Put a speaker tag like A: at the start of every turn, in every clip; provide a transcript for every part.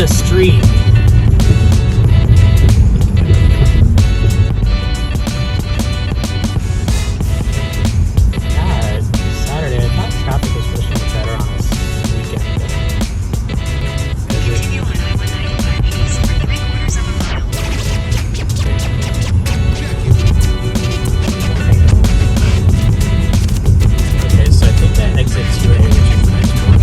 A: the street. Yeah, it's Saturday. I thought traffic was supposed to be better on this weekend.
B: Continue on I-195 east for 3/4 of a mile.
A: Okay, so I think that exits UA, which is the next one.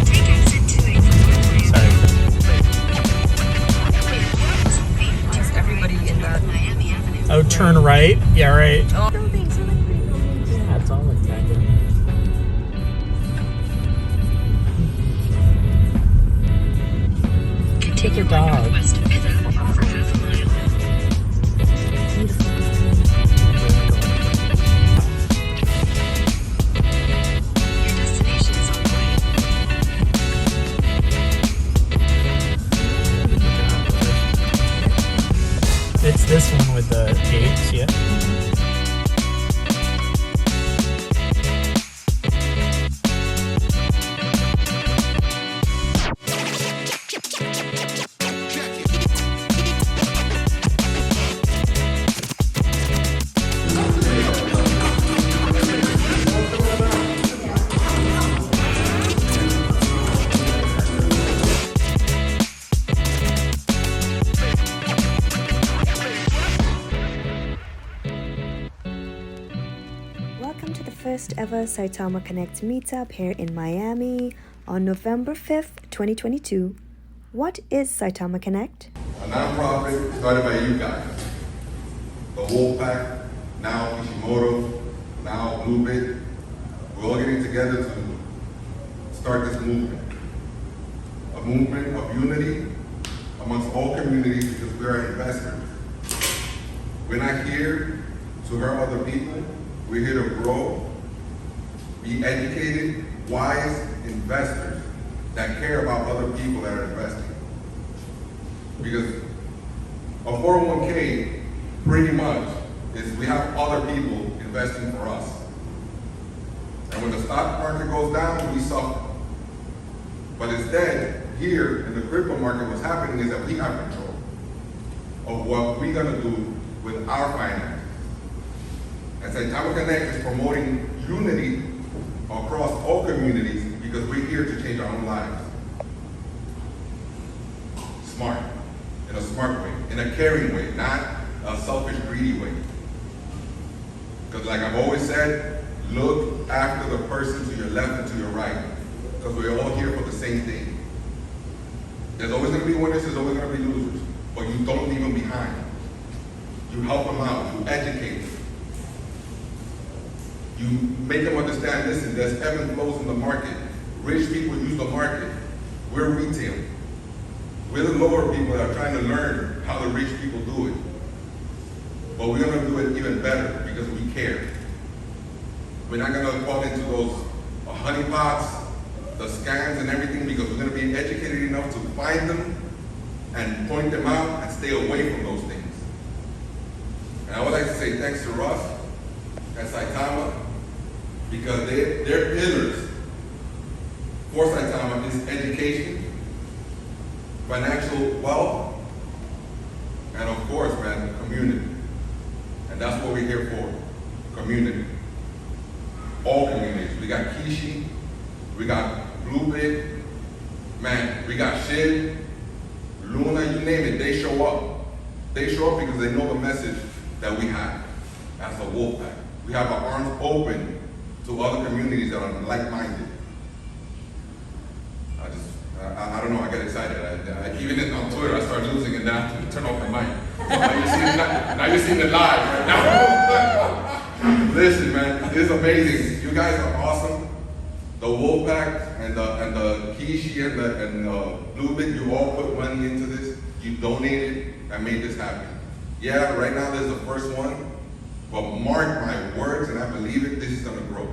B: Take exit 2A for North Miami.
A: Sorry.
C: Just everybody in that.
B: Miami Avenue.
A: Oh, turn right? Yeah, right.
C: Buildings, I like pretty buildings.
A: Yeah, it's all like that.
B: Continue
A: your
B: on
A: dog.
B: Northwest 5th Avenue for half a mile. Your destination is on the way.
A: It's this one with the gates, yeah.
D: Welcome to the first ever Saitama Connect Meetup here in Miami on November 5th, 2022. What is Saitama Connect?
E: A nonprofit started by you guys. The Wolfpack, now Ishimoto, now Bluebit. We're all getting together to start this movement. A movement of unity amongst all communities because we are investors. We're not here to hurt other people. We're here to grow, be educated, wise investors that care about other people that are investing. Because a 401k pretty much is we have other people investing for us. And when the stock market goes down, we suffer. But instead, here in the crypto market, what's happening is that we have control of what we're gonna do with our finances. And Saitama Connect is promoting unity across all communities because we're here to change our own lives. Smart, in a smart way, in a caring way, not a selfish, greedy way. Because like I've always said, look after the person to your left and to your right, because we're all here for the same thing. There's always gonna be winners, there's always gonna be losers, but you don't leave them behind. You help them out, you educate them. You make them understand, listen, there's ebb and flows in the market. Rich people use the market. We're retail. We're the lower people that are trying to learn how the rich people do it. But we're gonna do it even better because we care. We're not gonna fall into those honeypots, the scams and everything, because we're gonna be educated enough to find them and point them out and stay away from those things. And I would like to say thanks to Russ and Saitama, because their pillars for Saitama is education, financial wealth, and of course, man, community. And that's what we're here for, community. All communities. We got Kishi, we got Bluebit, man, we got Shin, Luna, you name it, they show up. They show up because they know the message that we have as a Wolfpack. We have our arms open to other communities that are like-minded. I don't know, I get excited. Even on Twitter, I start losing it now to turn off the mic. Now you're seeing it live. Now, listen, man, this is amazing. You guys are awesome. The Wolfpack and the Kishi and the Bluebit, you all put money into this. You donated and made this happen. Yeah, right now there's the first one. But mark my words, and I believe it, this is gonna grow.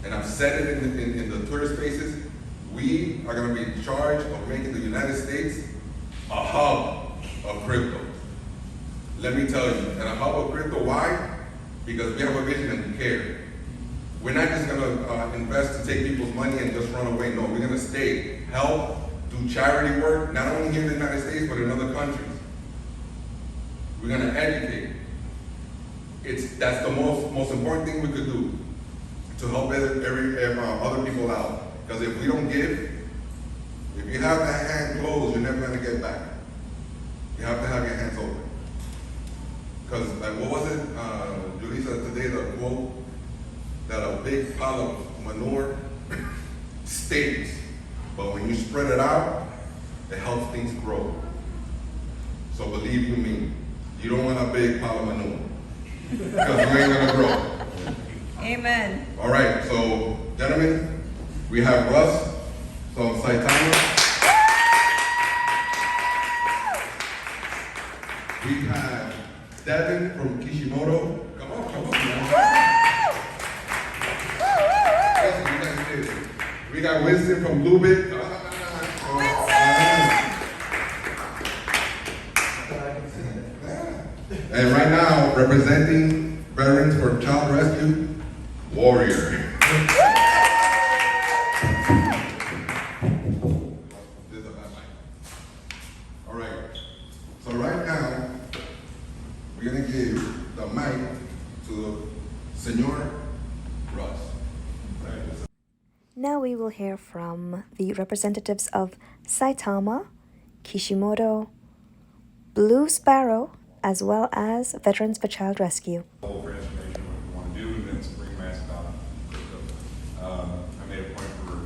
E: And I've said it in the Twitter spaces, we are gonna be in charge of making the United States a hub of crypto. Let me tell you, and a hub of crypto, why? Because we have a vision and we care. we're not just gonna invest to take people's money and just run away. No, we're gonna stay, help, do charity work, not only here in the United States, but in other countries. We're gonna educate. That's the most important thing we could do to help other people out. Because if we don't give, if you have that hand closed, you're never gonna get back. You have to have your hands open. Because like, what was it, Julie said today, the quote, that a big pile of manure stinks, but when you spread it out, it helps things grow. So believe you me, you don't want a big pile of manure, because you ain't gonna grow.
C: Amen.
E: All right, so gentlemen, we have Russ from Saitama. We have Devin from Kishimoto. Come on, come on. We got Winston from Bluebit. And right now, representing Veterans for Child Rescue, Warrior. All right. So right now, we're gonna give the mic to Senor Russ.
D: Now we will hear from the representatives of Saitama, Kishimoto, Blue Sparrow, as well as Veterans for Child Rescue.
F: Whole transformation, what we want to do, and then spring Masseduction. I made a point for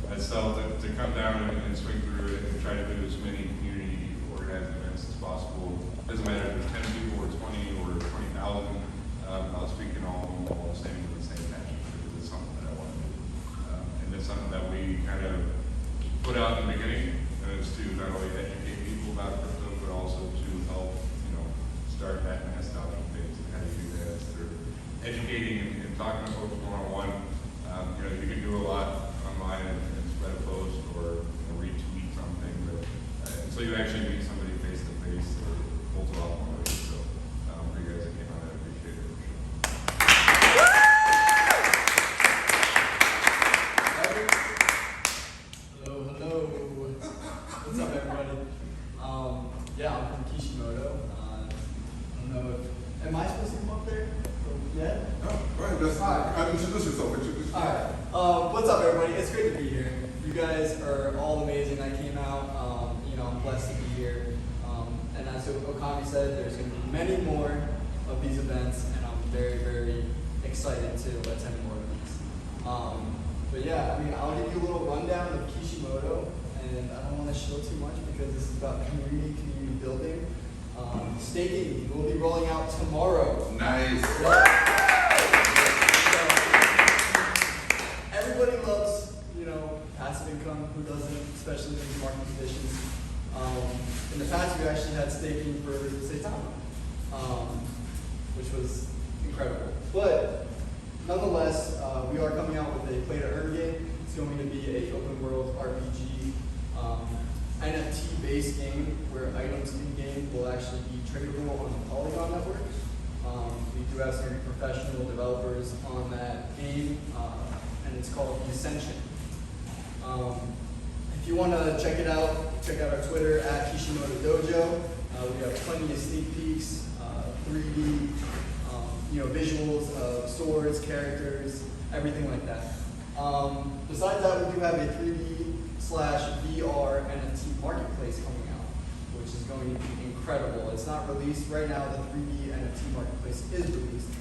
F: myself to come down and swing through it and try to do as many community organized events as possible. Doesn't matter if there's 10 people or 20 or 20,000. I'll speak in all the same with the same passion because it's something that I want to do. And it's something that we kind of put out in the beginning, and it's to not only educate people about crypto, but also to help, start that mass adoption phase. And how do you do that? Through educating and talking to folks one-on-one. You can do a lot online and spread a post or retweet something, but until you actually meet somebody face to face, it holds a lot more weight. So for you guys that came on, I appreciate it.
G: Hello. What's up, everybody? Yeah, I'm from Kishimoto. I don't know if, am I supposed to come up there? Yeah?
E: No, go ahead, just introduce yourself.
G: Alright. What's up, everybody? It's great to be here. You guys are all amazing. I came out, I'm blessed to be here. And as Okami said, there's going to be many more of these events, and I'm very, very excited to attend more of these. But yeah, I'll give you a little rundown of Kishimoto, and I don't want to show too much because this is about community building. Staking will be rolling out tomorrow.
E: Nice.
G: Everybody loves, passive income. Who doesn't, especially in these market conditions? In the past, we actually had staking for Saitama, which was incredible. But nonetheless, we are coming out with a play-to-earn game. It's going to be an open-world RPG, NFT-based game where items in-game will actually be tradable on the Polygon network. We do have some professional developers on that game, and it's called The Ascension. If you want to check it out, check out our Twitter at Kishimoto Dojo. We have plenty of sneak peeks, 3D, visuals of swords, characters, everything like that. Besides that, we do have a 3D/VR NFT marketplace coming out, which is going to be incredible. It's not released right now. The 3D NFT marketplace is released.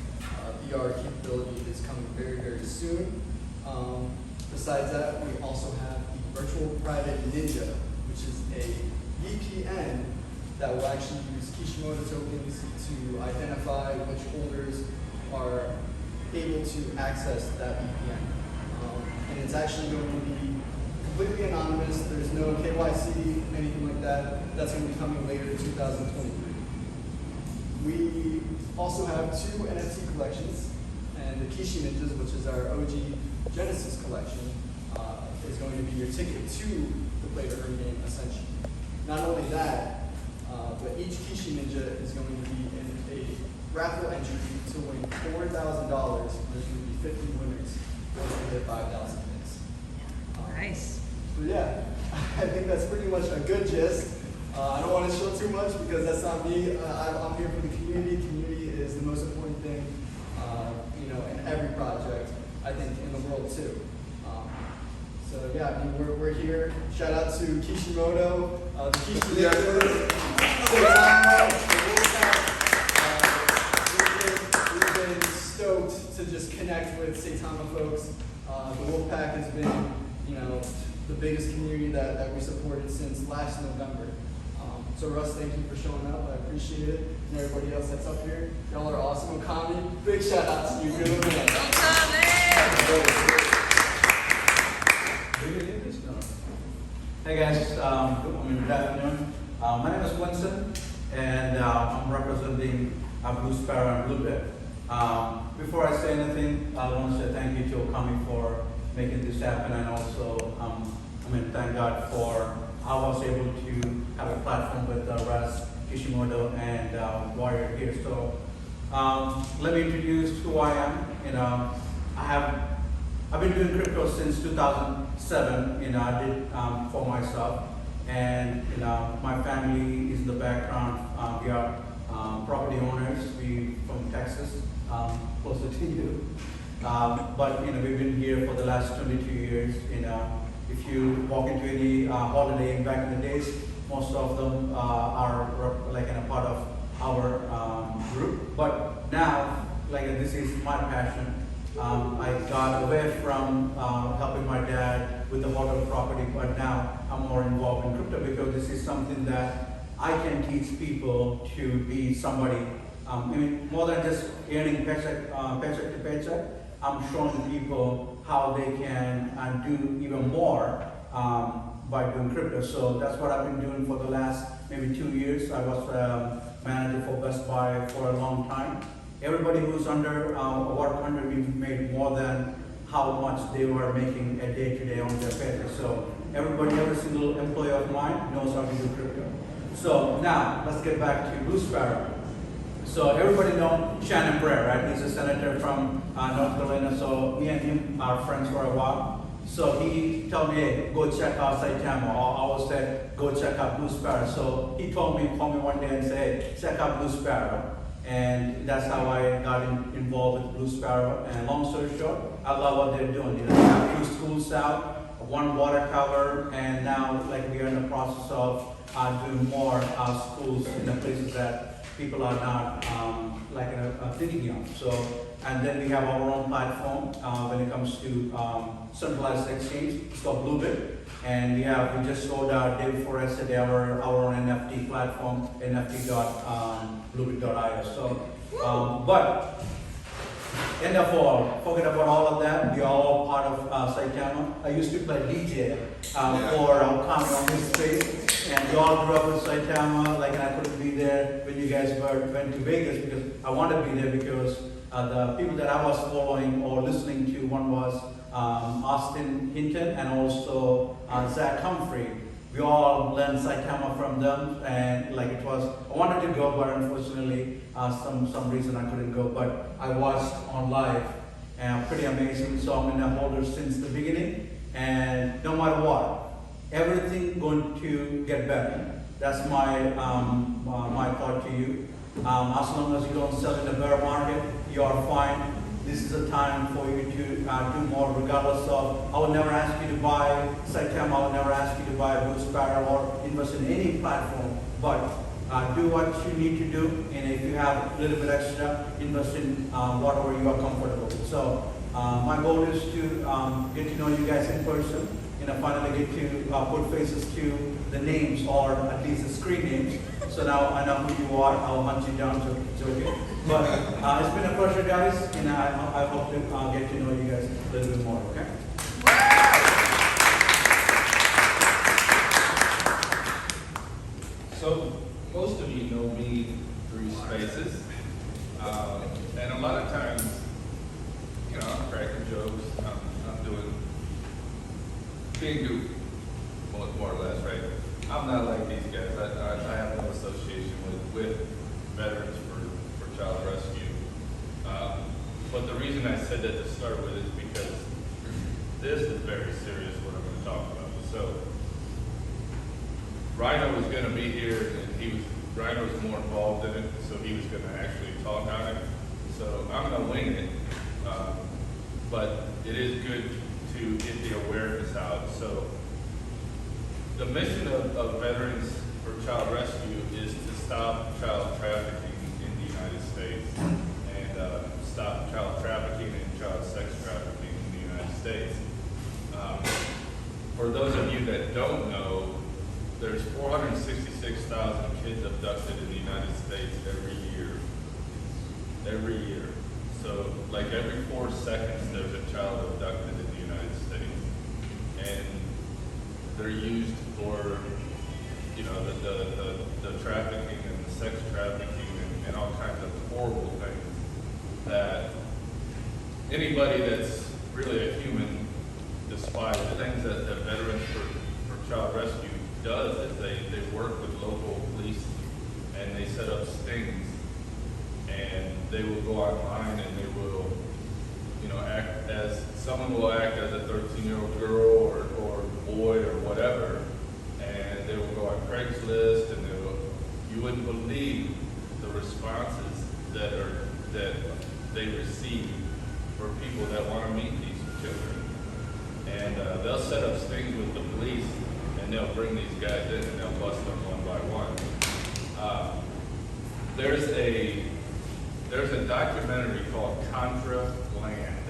G: VR capability is coming very, very soon. Besides that, we also have the virtual private ninja, which is a VPN that will actually use Kishimoto tokens to identify which holders are able to access that VPN. And it's actually going to be completely anonymous. There's no KYC, anything like that. That's going to be coming later in 2023. We also have 2 NFT collections, and the Kishi Ninjas, which is our OG Genesis collection, is going to be your ticket to the play-to-earn game Ascension. Not only that, but each Kishi Ninja is going to be in a raffle entry to win $4,000. There's going to be 50 winners. once we hit 5,000 hits.
C: Nice.
G: So yeah, I think that's pretty much a good gist. I don't want to show too much because that's not me. I'm here for the community. Community is the most important thing, in every project, I think, in the world too. So yeah, I mean, we're here. Shout out to Kishimoto, the Kishimoto, Saitama, we've been stoked to just connect with Saitama folks. The Wolfpack has been, the biggest community that we supported since last November. So Russ, thank you for showing up. I appreciate it. And everybody else that's up here, y'all are awesome. Okami, big shout out to you. You're the man.
H: Hey guys, good afternoon. My name is Winston, and I'm representing Blue Sparrow and Blue Bit. Before I say anything, I want to say thank you to Okami for making this happen, and also, thank God for I was able to have a platform with Russ, Kishimoto, and Warrior here. So let me introduce who I am. I've been doing crypto since 2007. I did for myself, and my family is in the background. We are property owners. We from Texas, closer to you. But we've been here for the last 22 years. If you walk into any holiday back in the days, most of them are like in a part of our group. But now, this is my passion. I got away from helping my dad with the hotel property, but now I'm more involved in crypto because this is something that I can teach people to be somebody. More than just earning paycheck to paycheck, I'm showing people how they can do even more by doing crypto. So that's what I've been doing for the last maybe 2 years. I was manager for Best Buy for a long time. Everybody who's under work under me made more than how much they were making a day-to-day on their paycheck. So every single employee of mine knows how to do crypto. So now let's get back to Blue Sparrow. So everybody know Shannon Bray, right? He's a senator from North Carolina. So me and him are friends for a while. So he told me, hey, go check out Saitama. Or I was say, go check out Blue Sparrow. So he called me one day and said, hey, check out Blue Sparrow. And that's how I got involved with Blue Sparrow. And long story short, I love what they're doing. They have 2 schools out, 1 water tower, and now we are in the process of doing more schools in the places that people are not thinking of. So, and then we have our own platform when it comes to centralized exchange. It's called Bluebit. And we just showed day before yesterday our own NFT platform, nft.bluebit.io. So, but end of all, forget about all of that. We are all part of Saitama. I used to play DJ for Okami on this space, and we all grew up with Saitama. And I couldn't be there when you guys went to Vegas because I wanted to be there because the people that I was following or listening to, one was Austin Hinton and also Zach Humphrey. We all learned Saitama from them, and I wanted to go, but unfortunately, some reason I couldn't go. But I watched on live, and pretty amazing. So I'm in a holder since the beginning, and no matter what, everything going to get better. That's my my thought to you. As long as you don't sell in the bear market, you are fine. This is a time for you to do more, regardless of. I will never ask you to buy Saitama. I will never ask you to buy Blue Sparrow or invest in any platform. But do what you need to do, and if you have a little bit extra, invest in whatever you are comfortable with. So my goal is to get to know you guys in person, and finally get to put faces to the names, or at least the screen names. So now I know who you are. I'll hunt you down, joking. But it's been a pleasure, guys, and I hope to get to know you guys a little bit more, okay?
I: So, most of you know me through Spaces, and a lot of times, I'm cracking jokes, I'm doing, being goofy, more or less, right? I'm not like these guys. I have no association with veterans for child rescue. But the reason I said that to start with is because this is very serious what I'm going to talk about. So, Rhino was going to be here, and Rhino was more involved in it, so he was going to actually talk on it. So I'm going to wing it, but it is good to get the awareness out. So the mission of Veterans for Child Rescue is to stop child trafficking in the United States and stop child trafficking and child sex trafficking in the United States. For those of you that don't know, there's 466,000 kids abducted in the United States every year. Every year. So, like every 4 seconds, there's a child abducted in the United States. And they're used for, you know, the trafficking and the sex trafficking and all kinds of horrible things that anybody that's really a human despises. The things that Veterans for Child Rescue does is they work with local police and they set up stings, and they will go online and they will, you know, someone will act as a 13-year-old girl or boy or whatever, and they will go on Craigslist, and you wouldn't believe the responses that they receive for people that want to meet these children. And they'll set up stings with the police, and they'll bring these guys in and they'll bust them one by one. There's a documentary called Contra Land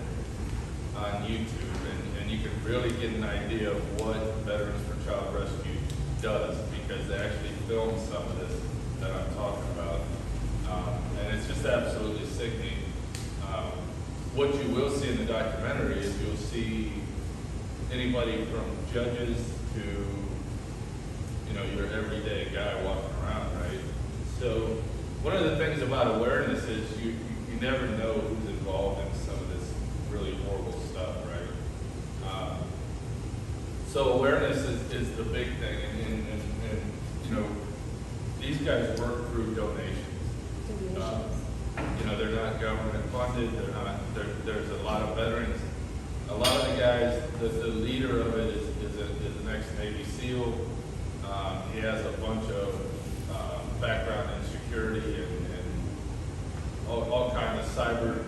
I: on YouTube, and you can really get an idea of what Veterans for Child Rescue does, because they actually film some of this that I'm talking about. And it's just absolutely sickening. What you will see in the documentary is you'll see anybody from judges to, you know, your everyday guy walking around, right? So one of the things about awareness is you never know who's involved in some of this really horrible stuff, right? So awareness is the big thing, and you know, these guys work through donations. You know, they're not government funded. There's a lot of veterans. A lot of the guys, the leader of it is an ex-Navy SEAL. He has a bunch of background in security and all kinds of cyber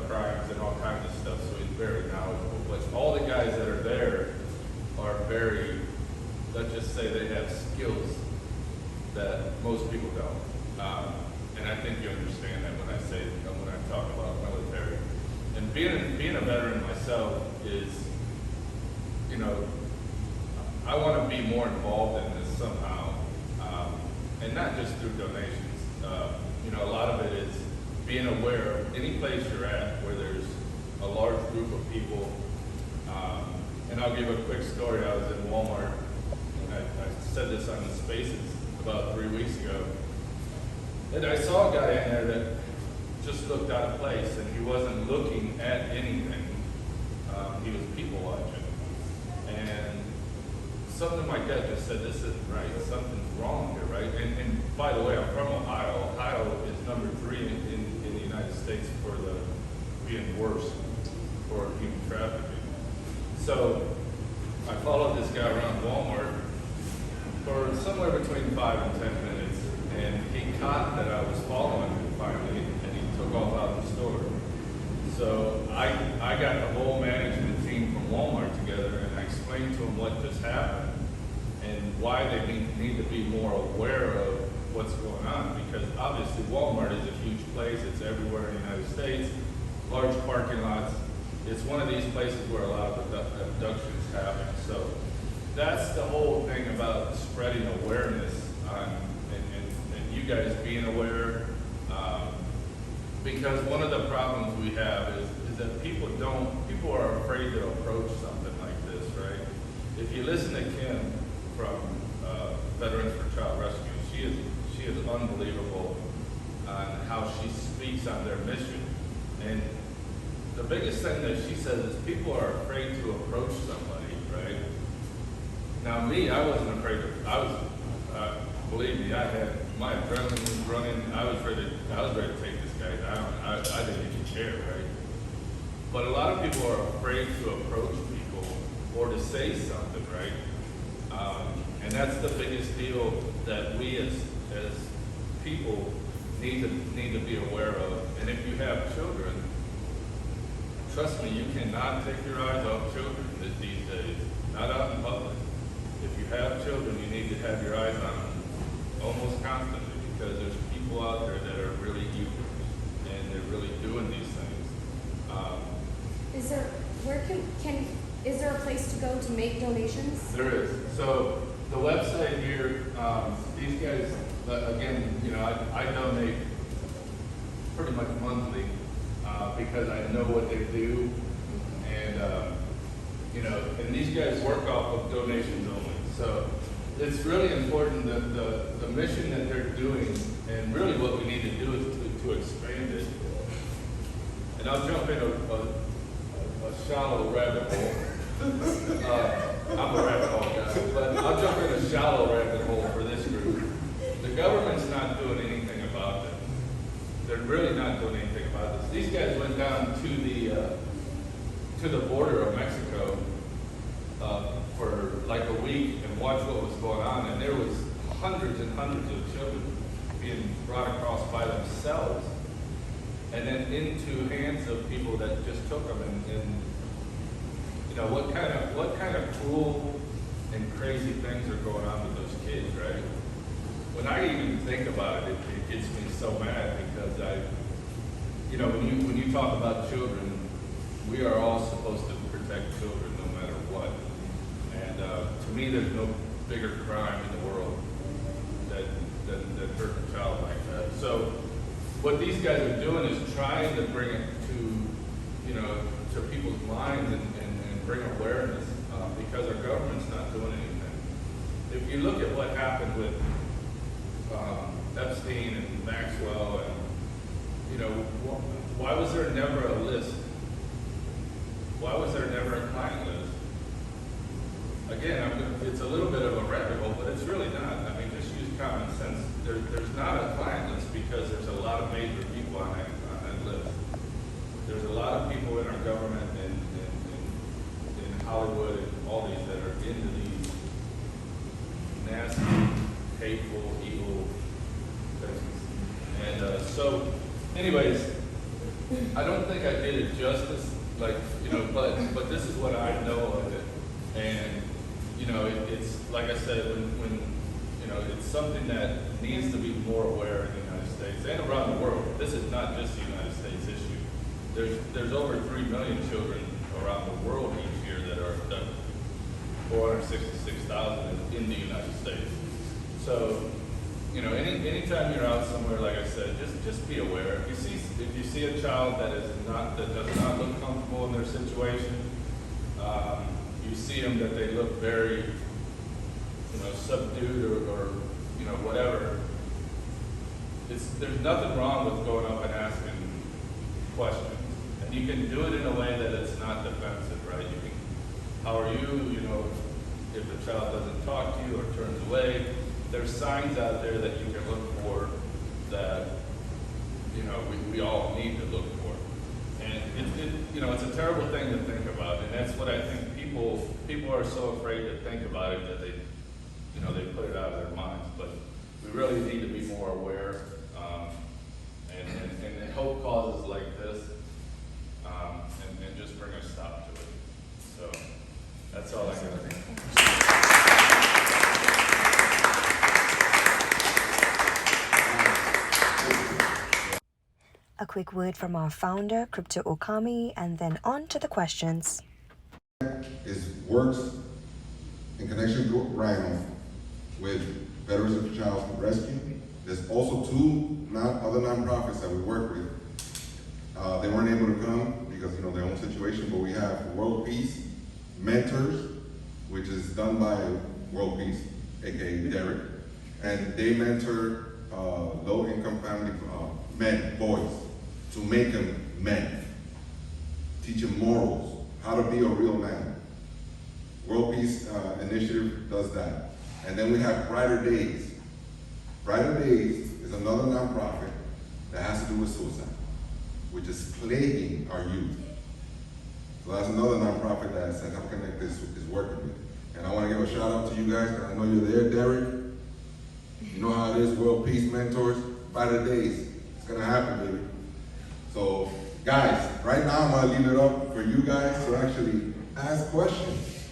I: crimes and all kinds of stuff, so he's very knowledgeable. But all the guys that are there are very, let's just say they have skills that most people don't. And I think you understand that when I talk about military. And being a veteran myself is, you know, I want to be more involved in this somehow, and not just through donations. You know, a lot of it is being aware of any place you're at where there's a large group of people. And I'll give a quick story. I was in Walmart, and I said this on the Spaces about 3 weeks ago. And I saw a guy in there that just looked out of place, and he wasn't looking at anything. He was people watching. And something in my gut just said, this isn't right. Something's wrong here, right? And by the way, I'm from Ohio. Ohio is number 3 in the United States for being worse for human trafficking. So I followed this guy around Walmart for somewhere between 5 and 10 minutes. And he caught that I was following him finally, and he took off out of the store. So I got the whole management team from Walmart together, and I explained to them what just happened and why they need to be more aware of what's going on. Because obviously Walmart is a huge place. It's everywhere in the United States, large parking lots. It's one of these places where a lot of abductions happen. So that's the whole thing about spreading awareness on, and you guys being aware. Because one of the problems we have is that people are afraid to approach something like this, right? If you listen to Kim from Veterans for Child Rescue, she is unbelievable on how she speaks on their mission. And the biggest thing that she says is people are afraid to approach somebody, right? Now me, I wasn't afraid believe me, my adrenaline was running. I was ready to take this guy down. I didn't even care, right? But a lot of people are afraid to approach people or to say something, right? And that's the biggest deal that we as people need to be aware of. And if you have children, trust me, you cannot take your eyes off children these days, not out in public. If you have children, you need to have your eyes on them almost constantly, because there's people out there that are really evil and they're really doing these things.
J: Is there a place to go to make donations?
I: There is. So the website here, these guys, again, you know, I donate pretty much monthly because I know what they do, and you know, and these guys work off of donations only. So it's really important that the mission that they're doing, and really what we need to do is to expand it. And I'll jump in a shallow rabbit hole. I'm a rabbit hole guy, but I'll jump in a shallow rabbit hole for this group. The government's not doing anything about it. They're really not doing anything about this. These guys went down to the border of Mexico for like a week and watched what was going on, and there was hundreds and hundreds of children being brought across by themselves, and then into hands of people that just took them. And you know, what kind of cruel and crazy things are going on with those kids, right? When I even think about it, it gets me so mad, because you know, when you talk about children, we are all supposed to protect children no matter what. And to me, there's no bigger crime in the world than hurt a child like that. So what these guys are doing is trying to bring it to, you know, to people's minds and bring awareness, because our government's not doing anything. If you look at what happened with Epstein and Maxwell, and you know, why was there never a list? Why was there never a client list? Again, it's a little bit of a rabbit hole, but it's really not. I mean, just use common sense. There's not a client list because there's a lot of major people on that list. There's a lot of people in our government and in Hollywood and all these that are into these nasty, hateful, evil things. And so, anyways, I don't think I did it justice, like, you know, but this is what I know of it. And, you know, it's, like I said, when you know, it's something that needs to be more aware in the United States and around the world. This is not just a United States issue. There's over 3 million children around the world each year that are 466,000 in the United States. So, you know, anytime you're out somewhere, like I said, just be aware. If you see a child that does not look comfortable in their situation, you see them that they look very, you know, subdued or you know, whatever. There's nothing wrong with going up and asking questions, and you can do it in a way that it's not defensive, right? You can, how are you? You know, if the child doesn't talk to you or turns away, there's signs out there that you can look for that, you know, we all need to look for. And you know, it's a terrible thing to think about, and that's what I think people are so afraid to think about it that they, you know, they put it out of their minds. But we really need to be more aware, and help causes like this, and just bring a stop to it. So that's all I got to think.
D: A quick word from our founder, Crypto Okami, and then on to the questions.
E: It works in connection to Rhino with Veterans of Child Rescue. There's also two other nonprofits that we work with. They weren't able to come because, you know, their own situation, but we have World Peace Mentors, which is done by World Peace, aka Derek, and they mentor low-income family men, boys, to make them men, teach them morals, how to be a real man. World Peace Initiative does that. And then we have Brighter Days. Brighter Days is another nonprofit that has to do with suicide, which is plaguing our youth. So that's another nonprofit that Saitama Connect is working with. And I want to give a shout out to you guys, because I know you're there, Derek. You know how it is, World Peace Mentors, by the days. It's gonna happen, baby. So, guys, right now I'm gonna leave it up for you guys to actually ask questions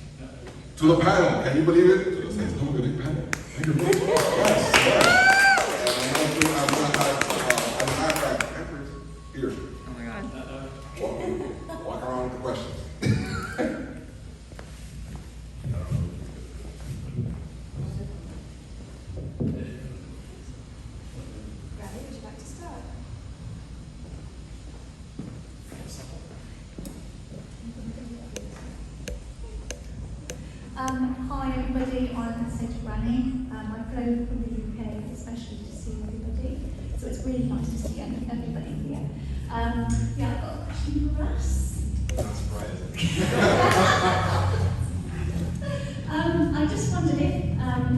E: to the panel. Can you believe it? To the Saitama Connect panel. Thank you. Yes, yes. And I'm gonna have Empress here.
C: Oh my God.
E: Walk around with the questions.
J: Gabby, would you like to start?
K: Hi everybody, I'm SaitaPro. I flew from the UK especially to see everybody, so it's really nice to see everybody here. Yeah, I've got a question for us.
F: Not surprising.
K: I just wondered if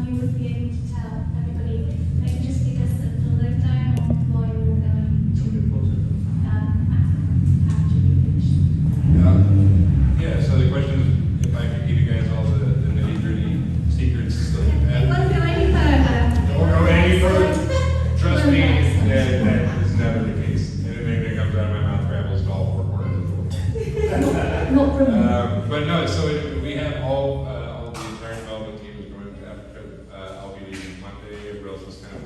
K: you would be able to tell everybody, maybe just give us a little lowdown on why you're all going to after you finish.
F: Yeah, so the question is if I could give you guys all the nitty-gritty secrets.
K: It won't go any further.
F: Don't go any further. Trust me, that is never the case. Anything that comes out of my mouth travels to all four corners of the world.
K: Not brilliant.
F: But no, so we have all the entire development team is going to Africa. I'll be leaving Monday. Everybody else is kind of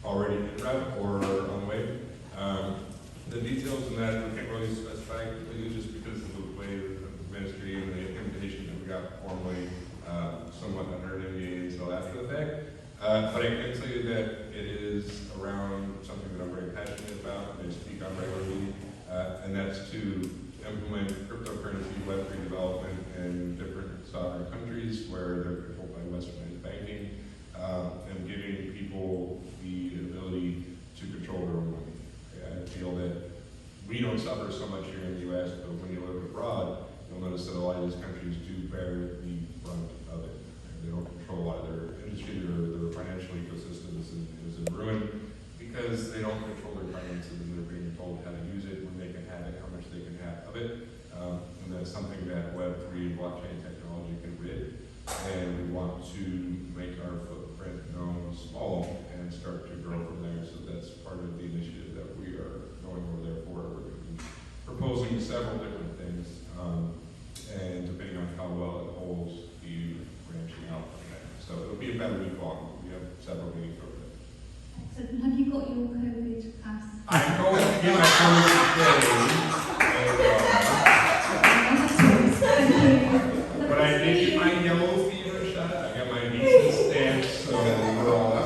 F: already en route or on the way. The details in that we can't really specify completely just because of the way the ministry and the invitation that we got formally somewhat under an NDA until after the fact. But I can tell you that it is around something that I'm very passionate about and I speak on regularly, and that's to implement cryptocurrency Web3 development in different sovereign countries where they're controlled by westernized banking, and giving people the ability to control their own money. I feel that we don't suffer so much here in the US, but when you live abroad, you'll notice that a lot of these countries do bear the brunt of it. They don't control a lot of their industry, their financial ecosystem is in ruin because they don't control their finances and they're being told how to use it, when they can have it, how much they can have of it. And that's something that Web3 blockchain technology can rid. And we want to make our footprint known small and start to grow from there. So that's part of the initiative that we are going over there for. We're going to be proposing several different things. And depending on how well it holds, be branching out from there. So it'll be about a week long. We have several meetings over there.
K: Excellent. Have you got your COVID pass?
F: I'm going to get my COVID today. But I did get my yellow fever shot. I got my visa stamp, so we're all up.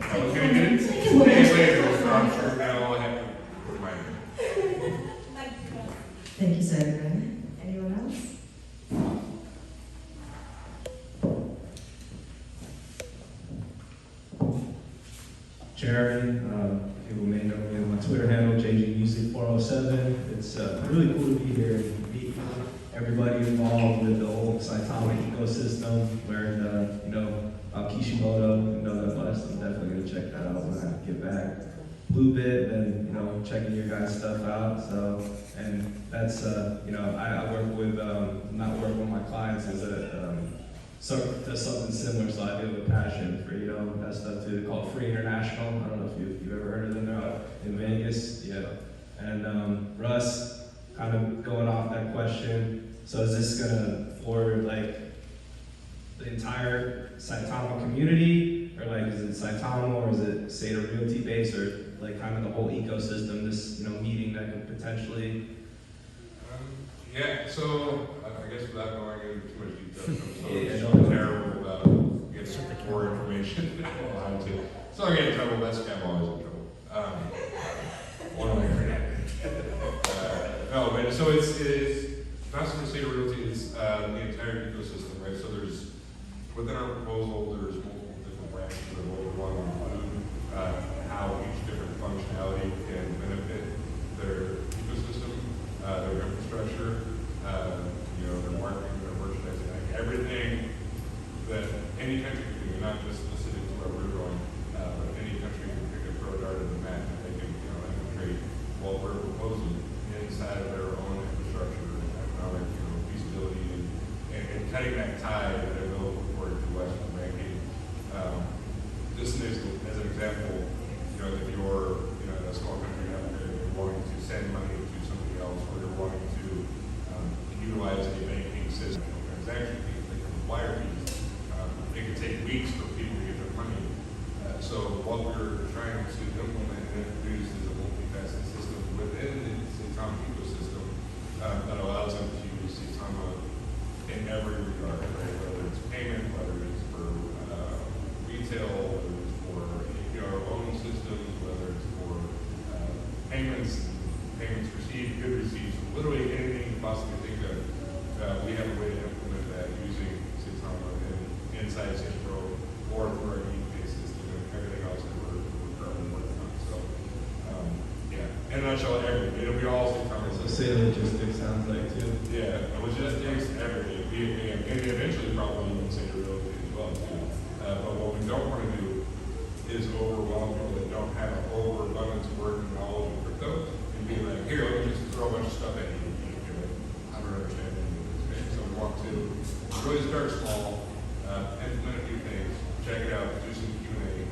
F: I was going to get it 2 days later, so I'm sure now I'll have to put my
C: Thank you, Sarah. Anyone else?
L: Jeremy, people may know me on my Twitter handle, JGMusic407. It's really cool to be here and meet everybody involved with the whole Saitama ecosystem. Learned, about Kishimoto, that much. I'm definitely gonna check that out when I get back. Bluebit, and checking your guys' stuff out. So, and that's I work with not work with my clients as does something similar, so I do have a passion for that stuff too. They call it Free International. I don't know if you've ever heard of them. They're out in Vegas, yeah. And Russ, kind of going off that question. So is this gonna forward like the entire Saitama community, or like is it Saitama, or is it Saita Realty based, or like kind of the whole ecosystem? This meeting that could potentially.
F: Yeah, so I guess without going into too much detail,
L: Yeah,
F: so terrible about getting more information. So I get in trouble, that's I'm always in trouble. One way or another. No, but so it's not so much Saita Realty, it's the entire ecosystem, right? So there's, within our proposal, there's multiple different branches of what we want to include, how each different functionality can benefit their ecosystem, their infrastructure, their marketing, their merchandising, like everything that any country can do, not just specific to where we're going, but any country can pick a throw dart at the mat and they can infiltrate what we're proposing inside of their what we're trying to implement and introduce is a multifaceted system within the Saitama ecosystem that allows them to use Saitama in every regard, right? Whether it's payment, whether it's for retail, whether it's for APR loan systems, whether it's for payments received, good receipts, literally anything you possibly think of. We have a way to implement that using Saitama inside SaitaPro or through our use system and everything else that we're currently working on. So, yeah, in a nutshell, it'll be all Saitama.
L: So say logistics sounds like too.
F: Yeah, logistics, everything. And eventually probably even say real estate as well too. But what we don't want to do is overwhelm people that don't have an overabundance of work and knowledge of crypto and be like, here, let me just throw a bunch of stuff at you. I don't understand any of this. Okay? So we want to really start small, implement a few things, check it out, do some Q&A,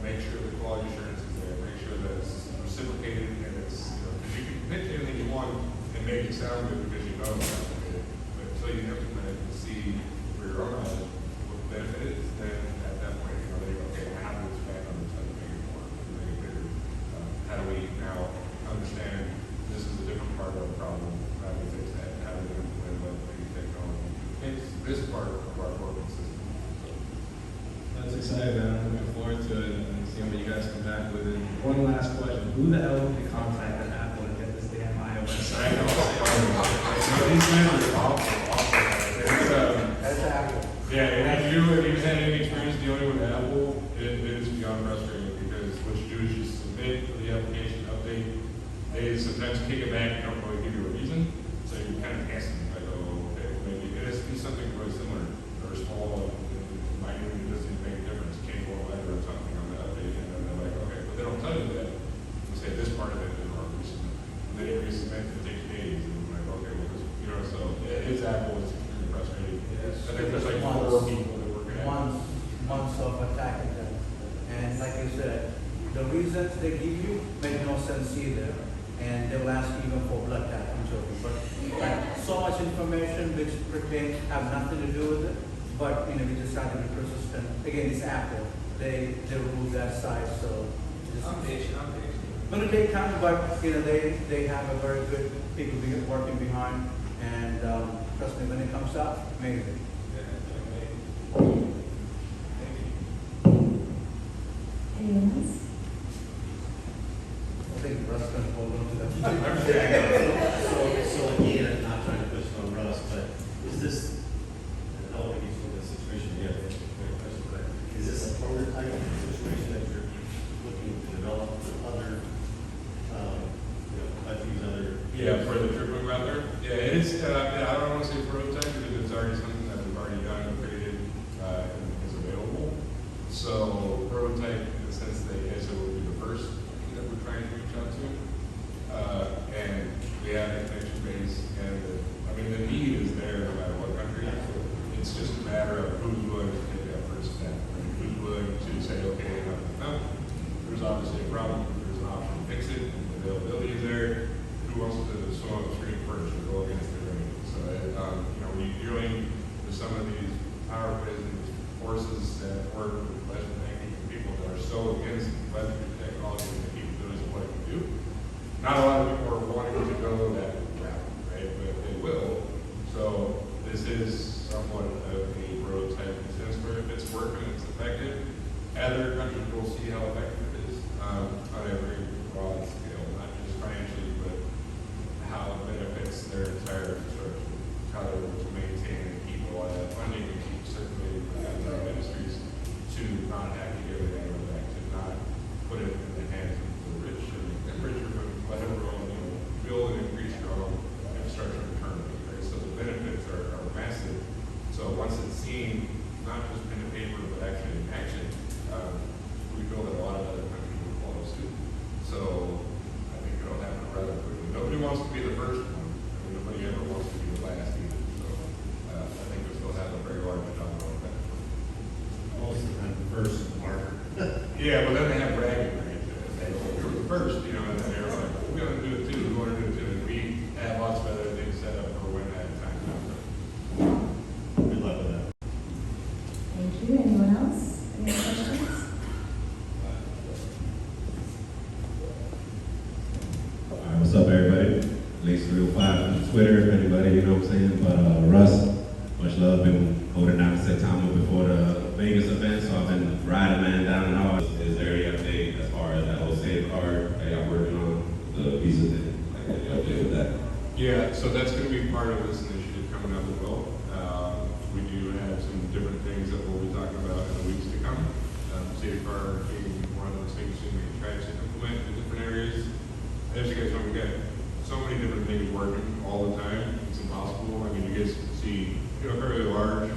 F: make sure the quality assurance is there, make sure that it's reciprocated and it's, because you can pitch anything you want and make it sound good because you know it's not good. But until you implement it and see where your own eyes what the benefit is, then at that point, they go, okay, how do we expand on this? How do we make it more? How do we make it bigger? How do we now understand this is a different part of the problem? How do we fix that? How do we implement what maybe technology fix this part of our working system?
L: That's exciting, man. I'm looking forward to it and seeing what you guys come back with. And one last question: who the hell can contact an Apple and get this damn iOS?
F: I know. These men are awful.
H: That's Apple.
F: Yeah, and if you've had any experience dealing with Apple, it is beyond frustrating because what you do is you submit for the application update. They sometimes kick it back and don't really give you a reason. So you're kind of guessing, like, oh, okay, maybe it has to be something really similar or small. It doesn't make a difference. Change one letter or something on the update, and then they're like, okay, but they don't tell you that. They say this part of it is wrong. And then you resubmit, it takes days, and I'm like, okay, well, this, so it's Apple. It's extremely frustrating.
H: Yes.
F: I think there's like 4 people that work at it.
H: Months of attacking them. And like you said, the reasons they give you make no sense either. And they will ask you even for blood tap and joking. But like so much information which pertains have nothing to do with it. But we decided to be persistent. Again, it's Apple. They remove that side, so
I: I'm patient.
H: gonna take time, but they have a very good people working behind, and trust me, when it comes out, amazing.
C: Anyone else?
H: I think Russ gonna hold on to that.
M: So again, I'm not trying to push on Russ, but is this, I don't think he's in this situation yet, that's a great question, but is this a prototype situation that you're looking to develop with other, countries, other?
F: Yeah, for the trip move out there. Yeah, it's, I don't want to say prototype because it's already something that we've already done and created and is available. So prototype in the sense that it will be the first that we're trying to reach out to. And we have a connection base and the need is there no matter what country. It's just a matter of who's willing to take that first step. Right? Who's willing to say, okay, no, there's obviously a problem, there's an option to fix it, the availability is there. Who wants to swim upstream first or go against the grain? So, when you're dealing with some of these power plays and forces that work with investment banking people that are so against investment technology and the capabilities of what it can do, not a lot of people are wanting to go that route, right? But they will. So this is somewhat of a prototype in the sense where if it's working, it's effective. Other countries will see how effective it is on a very broad scale, not just financially, but how it benefits their entire infrastructure, how they're able to maintain and keep a lot of that funding and keep circulating for the entire industries to not have to give it anyone back, to not put it in the hands of the rich or the richer, but let everyone build and increase your own infrastructure internally, right? So the benefits are massive. So once it's seen, not just pen to paper, but actually in action, we feel that a lot of other countries will follow suit. So I think it'll happen rather quickly. Nobody wants to be the first one. Nobody ever wants to be the last either. So I think this will have a very large domino effect.
M: Most of the time, the first marker.
F: Yeah, but then they have bragging rights. We were the first, and then they're like, well, we're going to do it too. We want to do it too. And we have lots of other things set up for when that time comes.
M: Good luck with that.
C: Thank you. Anyone else? Any other questions?
F: so that's going to be part of this initiative coming up as well. We do have some different things that we'll be talking about in the weeks to come. SaitaPro being one of those things we may try to implement in different areas. As you guys know, we got so many different things working all the time. It's impossible. I mean, you guys can see, a fairly large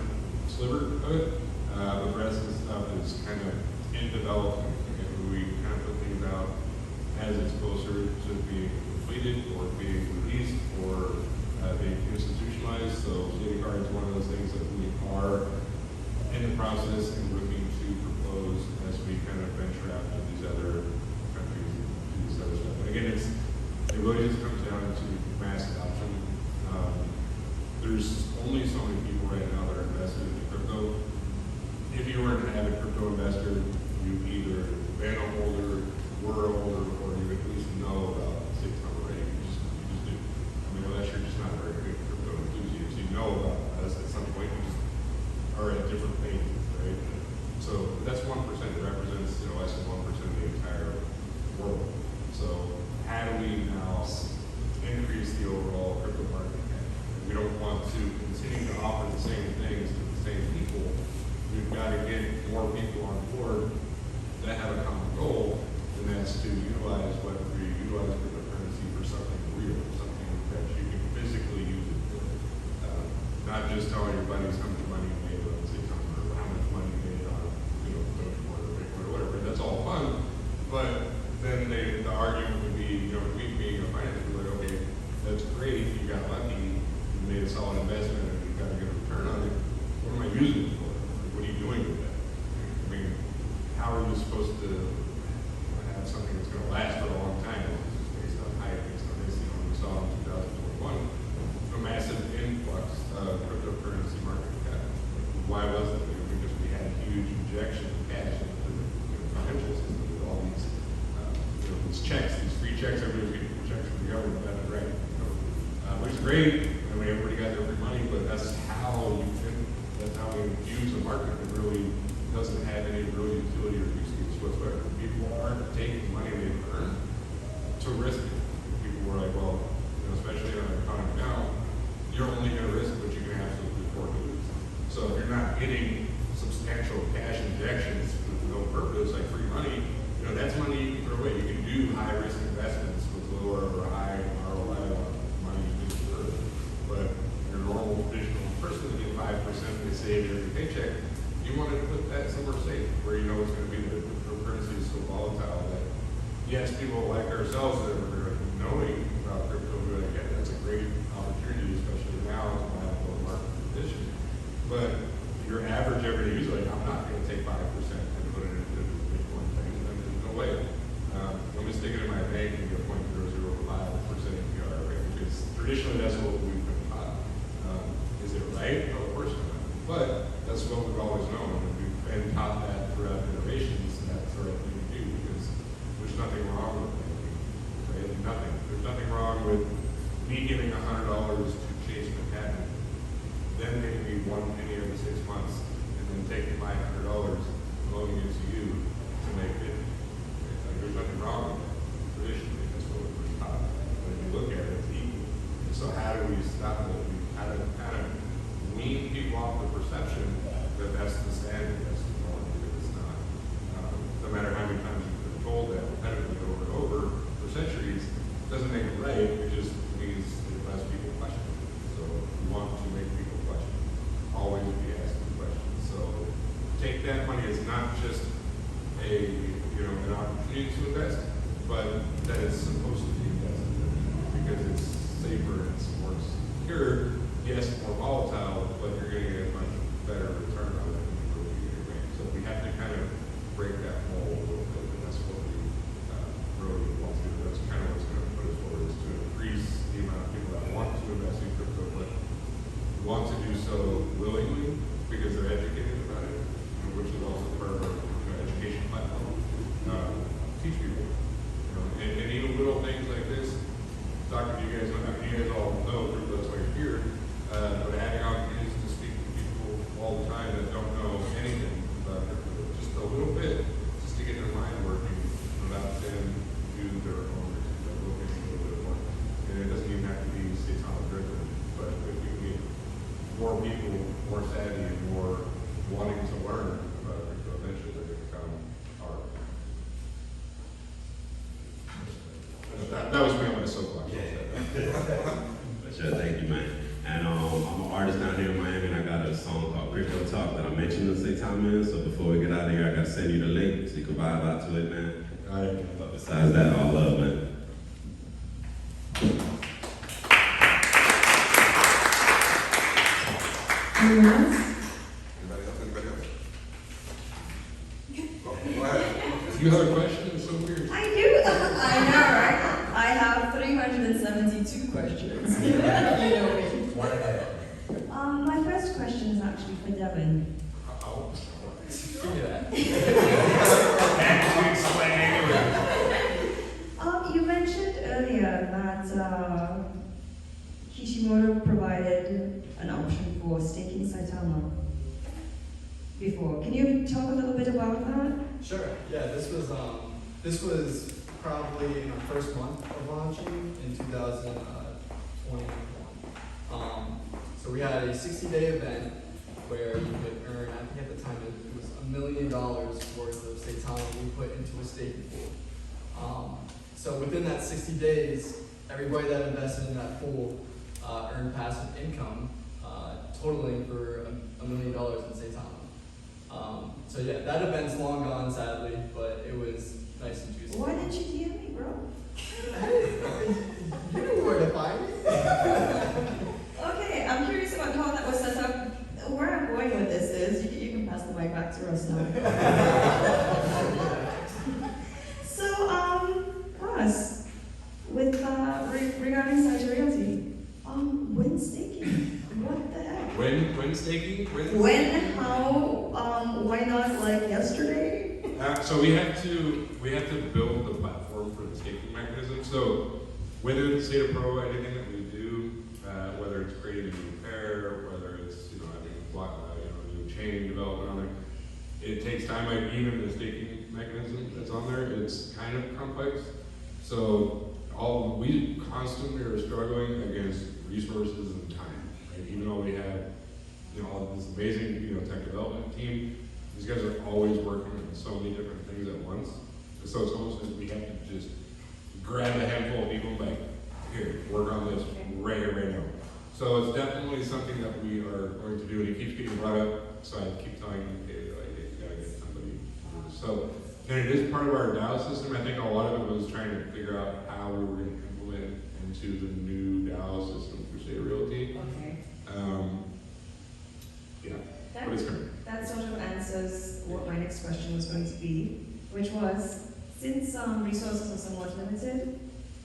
F: sliver of it. The rest of the stuff is kind of in development. And we kind of put things out as it's closer to being completed or being released or being institutionalized. So SaitaPro is one of those things that we are in the process and looking to propose as we kind of venture out to these other countries and do this other stuff. And again, it really just comes down to mass adoption. There's only so many people right now that are invested in crypto. If you were an avid crypto investor, you either been a holder, were a holder, or you at least know about Saitama, right? You just do. I mean, unless you're just not a very big crypto enthusiast, you know about us at some point. You just are at different phases, right? So that's 1%. It represents less than 1% of the entire world. So how do we now increase the overall crypto market? We don't want to continue to offer the same things to the same people. We've got to get more people on board that have a common goal, and that's to utilize Web3, utilize cryptocurrency for something real, something that you can physically use it for. Not just telling your buddies how much money you made on Saitama or how much money you made on, Dogecoin or Bitcoin or whatever. That's all fun, but then the argument would be, we being a finance, we're like, okay, that's great, you got lucky, you made a solid investment, and you got a good return on it. What am I using it for? Like, what are you doing with that? I mean, how are you supposed to have something that's going to last for a long time? It's based on hype, based on this. We saw in 2021 a massive influx of cryptocurrency market cap. Why was it? Because we had a huge injection of cash into the financial system with all these these checks, these free checks. Everybody was getting free checks from the government, left and right. Which is great. I mean, everybody got their free money, but that's how you infuse a market that really doesn't have any real utility or use case whatsoever. People aren't taking money they've earned to risk it. People were like, well, especially in our economy now, you're only going to risk what you can absolutely afford to lose. So if you're not getting substantial cash injections with no purpose, like free money, that's money you can throw away. You can do high risk investments with lower or high ROI on money you can earn. But your normal traditional person to get 5% they save every paycheck, you want to put that somewhere safe where you know it's going to be the cryptocurrency is so volatile that yes, people like ourselves that are knowing about crypto, we're like, yeah, that's a great opportunity, especially now to buy a low market condition. But your average everyday user, like, I'm not going to take 5% and put it into the Bitcoin thing. There's no way. Let me stick it in my bank and get 0.005% APR, right? Because traditionally that's what we've been taught. Is it right? No, of course not. But that's what we've always known. And we've been taught that throughout generations, and that's the right thing to do because there's nothing wrong with banking, right? Nothing. There's nothing wrong with me giving $100 to Chase Manhattan, then maybe me 1 penny every 6 months, and then taking my $100, loaning it to you to make it. There's nothing wrong with that. Traditionally, that's what we're taught. But if you look at it, it's equal. And so how do we stop it? How to kind of wean people off the perception that that's the standard, that's the norm, because it's not. No matter how many times you've been told that repetitively over and over for centuries, doesn't make it right. It just means it lets people question. So we want to make people question. Always be asking questions. So take that money as not just an opportunity to invest, but that it's supposed to be invested in because it's safer and it's more secure. Yes, more volatile, but you're going to get a much better return on it than you really get your bank. So we have to kind of break that mold a little bit, and that's what we really want to do. That's kind of what's going to put us forward is to increase the amount of people that want to invest in crypto, but want to do so willingly because they're educated about it, which is also part of our education platform. Teach people, and even little things like
N: But sure, thank you, man. And I'm an artist down here in Miami, and I got a song called Crypto Talk that I mentioned in Saitama in. So before we get out of here, I got to send you the link so you can vibe out to it, man. All right. But besides that, all love, man.
C: Anyone else?
E: Anybody else? Go ahead.
F: You have a question? It's so weird.
C: I do. I know, right? I have 372 questions. You know me.
A: One ahead.
C: My first question is actually for Devin.
F: Oh,
A: Give me that.
F: and to explain anyway.
C: You mentioned earlier that Kishimoto provided an option for staking Saitama before. Can you talk a little bit about that?
G: Sure. Yeah, this was probably in our first month of launching in 2021. So we had a 60-day event where you could earn, I think at the time it was $1 million worth of Saitama we put into a staking pool. So within that 60 days, everybody that invested in that pool earned passive income, totaling for $1 million in Saitama. So yeah, that event's long gone, sadly, but it was nice and juicy.
C: Why didn't you DM me, bro?
G: You knew where to find me.
C: Okay, I'm curious about how that was set up. Where I'm going with this is, you can pass the mic back to us now. So, Ross, with regarding Saita Realty, when staking? What the heck?
F: When staking?
C: When? How? Why not like yesterday?
F: So we have to build the platform for the staking mechanism. So within SaitaPro, anything that we do, whether it's creating a new pair, whether it's having a block, new chain development on there, it takes time. Like even the staking mechanism that's on there, it's kind of complex. So we constantly are struggling against resources and time. Right? Even though we have all this amazing tech development team, these guys are always working on so many different things at once. So it's almost as we have to just grab a handful of people, like, here, work on this right here, right now. So it's definitely something that we are going to do, and it keeps getting brought up. So I keep telling them, okay, you gotta get somebody. So, and it is part of our DAO system. I think a lot of it was trying to figure out how we were going to implement into the new DAO system for Saita Realty.
C: Okay.
F: Yeah, but it's coming.
C: That sort of answers what my next question was going to be, which was, since resources are somewhat limited,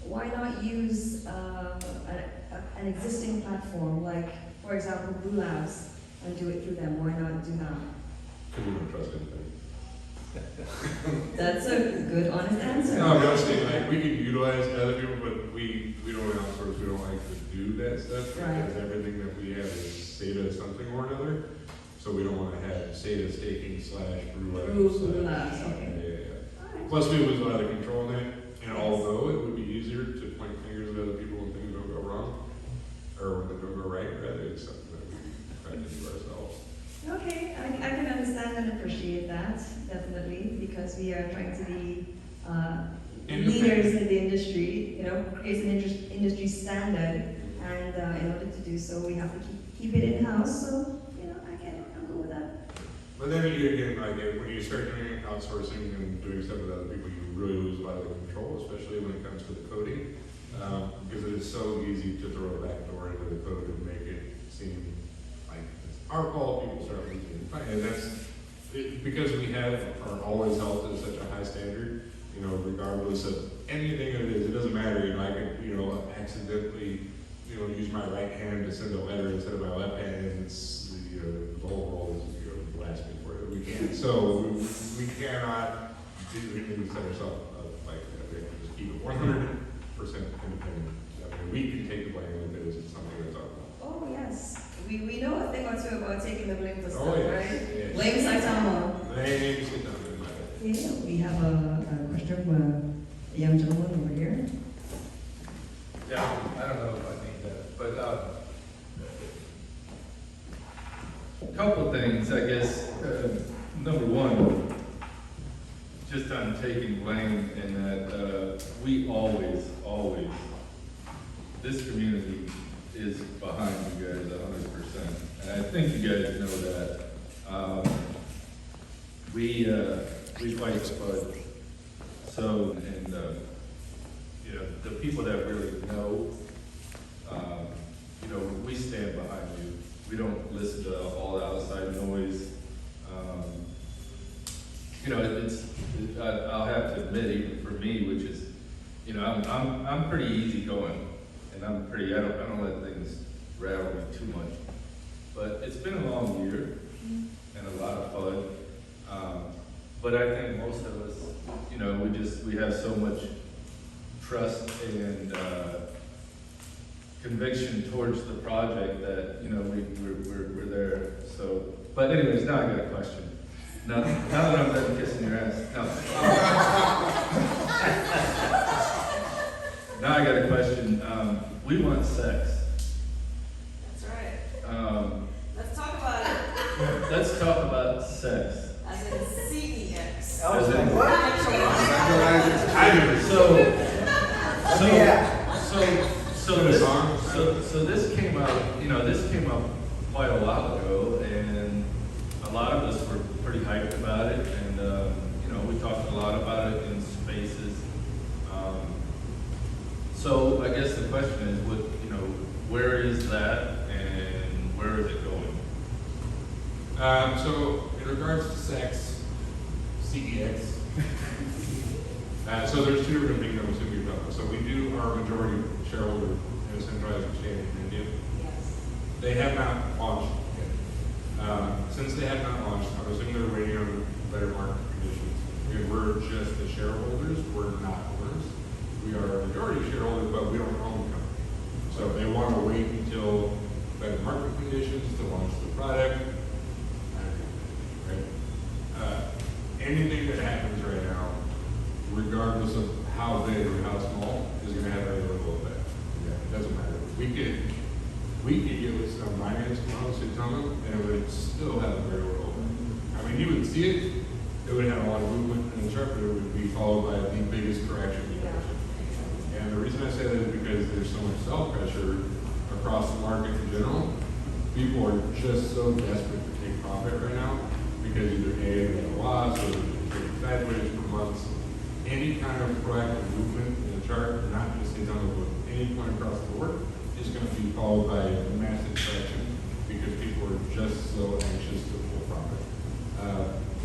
C: why not use an existing platform, like, for example, Blue Labs, and do it through them? Why not do that?
F: Because we don't trust anything.
C: That's a good, honest answer.
F: No, I'm just saying, like, we can utilize other people, but we don't outsource, we don't like to do that stuff.
C: Right.
F: Because everything that we have is Saita something or another. So we don't want to have Saita staking /
C: Blue Labs, okay.
F: Yeah. Plus we lose a lot of control in it. And although it would be easier to point fingers at other people when things don't go wrong, or when they don't go right, rather, it's something that we try to do ourselves.
C: Okay, I can understand and appreciate that, definitely, because we are trying to be leaders in the industry, create an industry standard, and in order to do so, we have to keep it in-house, so, I'm good with that.
F: But then again, like, when you start doing outsourcing and doing stuff with other people, you really lose a lot of the control, especially when it comes to the coding, because it is so easy to throw a backdoor into the code and make it seem like it's our fault. People start losing it. And that's because we have always held to such a high standard. Regardless of anything it is, it doesn't matter. I could accidentally use my right hand to send a letter instead of my left hand, and it's the whole world is blasting for it. We can't. So we cannot do anything to set ourselves up like that. We have to just keep it 100% independent. I mean, we can take the blame if it is something that's our fault.
C: Oh, yes. We know a thing or two about taking the blame for stuff,
F: Oh, yes.
C: right?
F: Yes.
C: Blame Saitama.
F: Blame Saitama.
C: Yeah, we have a question from a young gentleman over here.
I: Yeah, I don't know if I need that, but a couple things, I guess. Number one, just on taking blame in that we always this community is behind you guys 100%. And I think you guys know that. We fight the FUD. So, and, you know, the people that really know, you know, we stand behind you. We don't listen to all the outside noise. You know, I'll have to admit, even for me, which is, you know, I'm pretty easygoing, and I don't let things rattle me too much. But it's been a long year and a lot of fun. But I think most of us, you know, we have so much trust and conviction towards the project that, you know, we're there. So, but anyways, now I got a question. Now that I'm done kissing your ass. No. Now I got a question. We want sex.
O: That's right. Let's talk about it.
I: Let's talk about sex.
O: As in CEX.
I: As in
O: what?
I: So this came out, you know, this came up quite a while ago, and a lot of us were pretty hyped about it, and you know, we talked a lot about it in spaces. So I guess the question is, what, you know, where is that, and where is it going?
F: So in regards to sex, CEX. So there's two different big numbers that we've done. So we do our majority shareholder in a centralized exchange in India.
O: Yes.
F: They have not launched yet. Since they have not launched, I'm assuming they're waiting on better market conditions. And we're just the shareholders, we're not owners. We are a majority shareholder, but we don't own the company. So they want to wait until better market conditions to launch the product. Right? Anything that happens right now, regardless of how big or how small, is going to have very little effect. Yeah, it doesn't matter. We could get listed on Binance tomorrow, Saitama, and it would still have very little effect. I mean, you would see it. It would have a lot of movement in the chart, but it would be followed by the biggest correction we've ever seen. And the reason I say that is because there's so much sell pressure across the market in general. People are just so desperate to take profit right now because either A, they have a loss, or they're trading sideways for months. Any kind of proactive movement in the chart, not just Saitama, but any point across the board, is going to be followed by a massive correction because people are just so anxious to pull profit.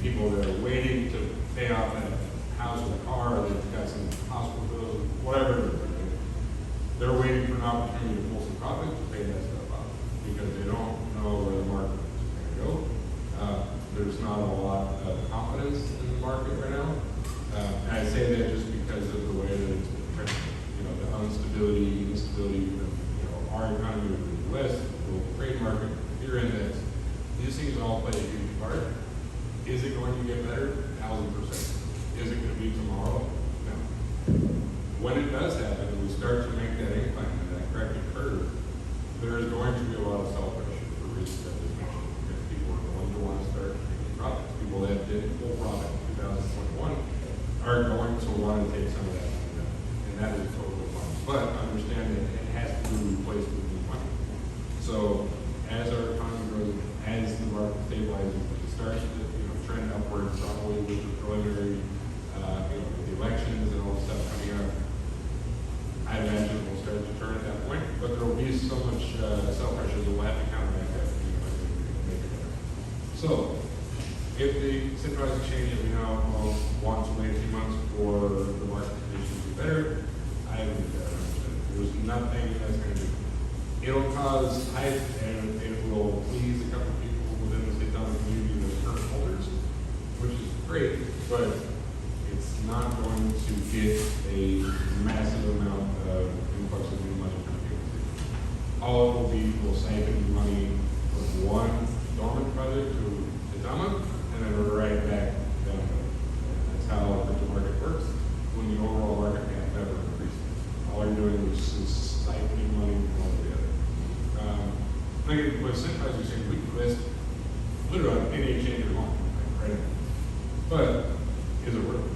F: People that are waiting to pay off that house or car, they've got some hospital bills, whatever they're doing, they're waiting for an opportunity to pull some profit to pay that stuff off because they don't know where the market is going to go. There's not a lot of confidence in the market right now. And I say that just because of the way that it's been trending. You know, the instability of, you know, our economy with the U.S., the global trade market, your index, these things all play a huge part. Is it going to get better? 1,000%. Is it going to be tomorrow? No. When it does happen, and we start to make that incline and that corrected curve, there is going to be a lot of sell pressure for reasons that was mentioned. Because people are going to want to start taking profits. People that did full profit in 2021 are going to want to take some of that money down. And that is totally fine. But understand that it has to be replaced with new money. So as our economy grows, as the market stabilizes, it starts to trend upwards, probably with the preliminary, you know, with the elections and all the stuff coming up. I imagine we'll start to turn at that point, but there will be so much sell pressure that we'll have to counteract that to make it better. So, if the centralized exchange that we now want to wait a few months for the market conditions to be better, I would there's nothing that's going to do. It'll cause hype and it will please a couple people within the Saitama community that are current holders, which is great, but it's not going to get a massive amount of influx of new money coming in. All it will be will siphon money from one dormant project to Saitama, and then right back down. That's how the market works. When the overall market can't ever increase, all you're doing is siphoning money from all the other. Like with centralized exchange, we can list literally on any exchange you want, right? But is it worth it?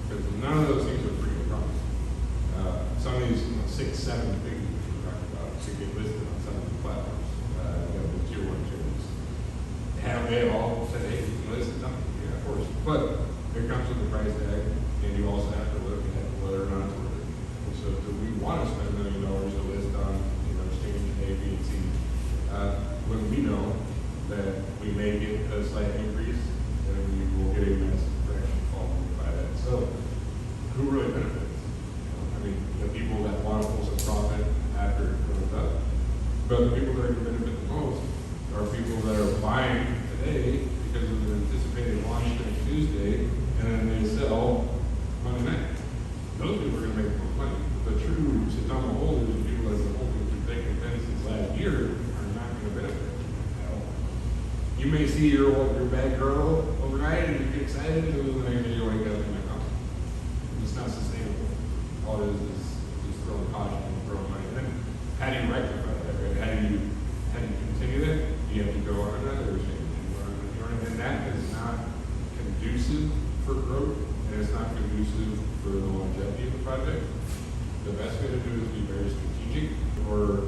F: Because none of those things are free, I promise. Some of these, 6, 7 figures we're talking to get listed on some of the platforms, the tier 1 channels. Have they all said, hey, you can list it? No, yeah, of course. But it comes with the price tag, and you also have to look at whether or not it's worth it. And so do we want to spend $1 million to list on, exchange A, B, and C, when we know that we may get a slight increase, and we will get a massive fraction followed by that. So who really benefits? I mean, the people that want to pull some profit after it goes up, but the people that are going to benefit the most are people that are buying today because of an anticipated launch next Tuesday, and then they sell Monday night. Those people are going to make more money. The true Saitama holders and people that have been holding through thick and thin since last year are not going to benefit at all. You may see your bad girl overnight and you get excited, and then the next day you wake up and you're like, oh, it's not sustainable. All it is just throwing caution and throwing money. And then how do you rectify that, right? How do you continue that? You have to go on another exchange. And that is not conducive for growth, and it's not conducive for the longevity of the project. The best way to do it is be very strategic for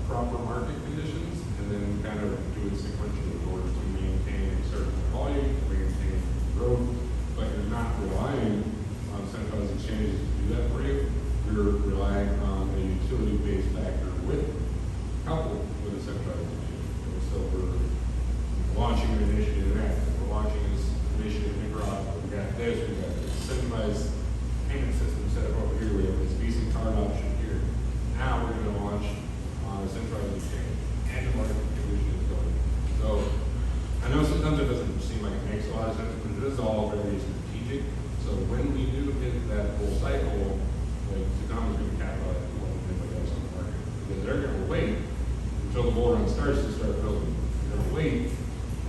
F: proper market conditions, and then kind of do it sequentially in order to maintain a certain volume, maintain growth, but you're not relying on centralized exchanges to do that for you. You're relying on a utility-based factor coupled with a centralized exchange. And so we're launching an initiative in Africa. We're launching this initiative in Nicaragua. We got this, we got this centralized payment system set up over here. We have this Visa card option here. Now we're going to launch on a centralized exchange and the market condition is going. So I know sometimes it doesn't seem like it makes a lot of sense, but it is all very strategic. So when we do hit that full cycle, like Saitama is going to capitalize more than anybody else on the market. Because they're going to wait until the bull run starts to start building. They're going to wait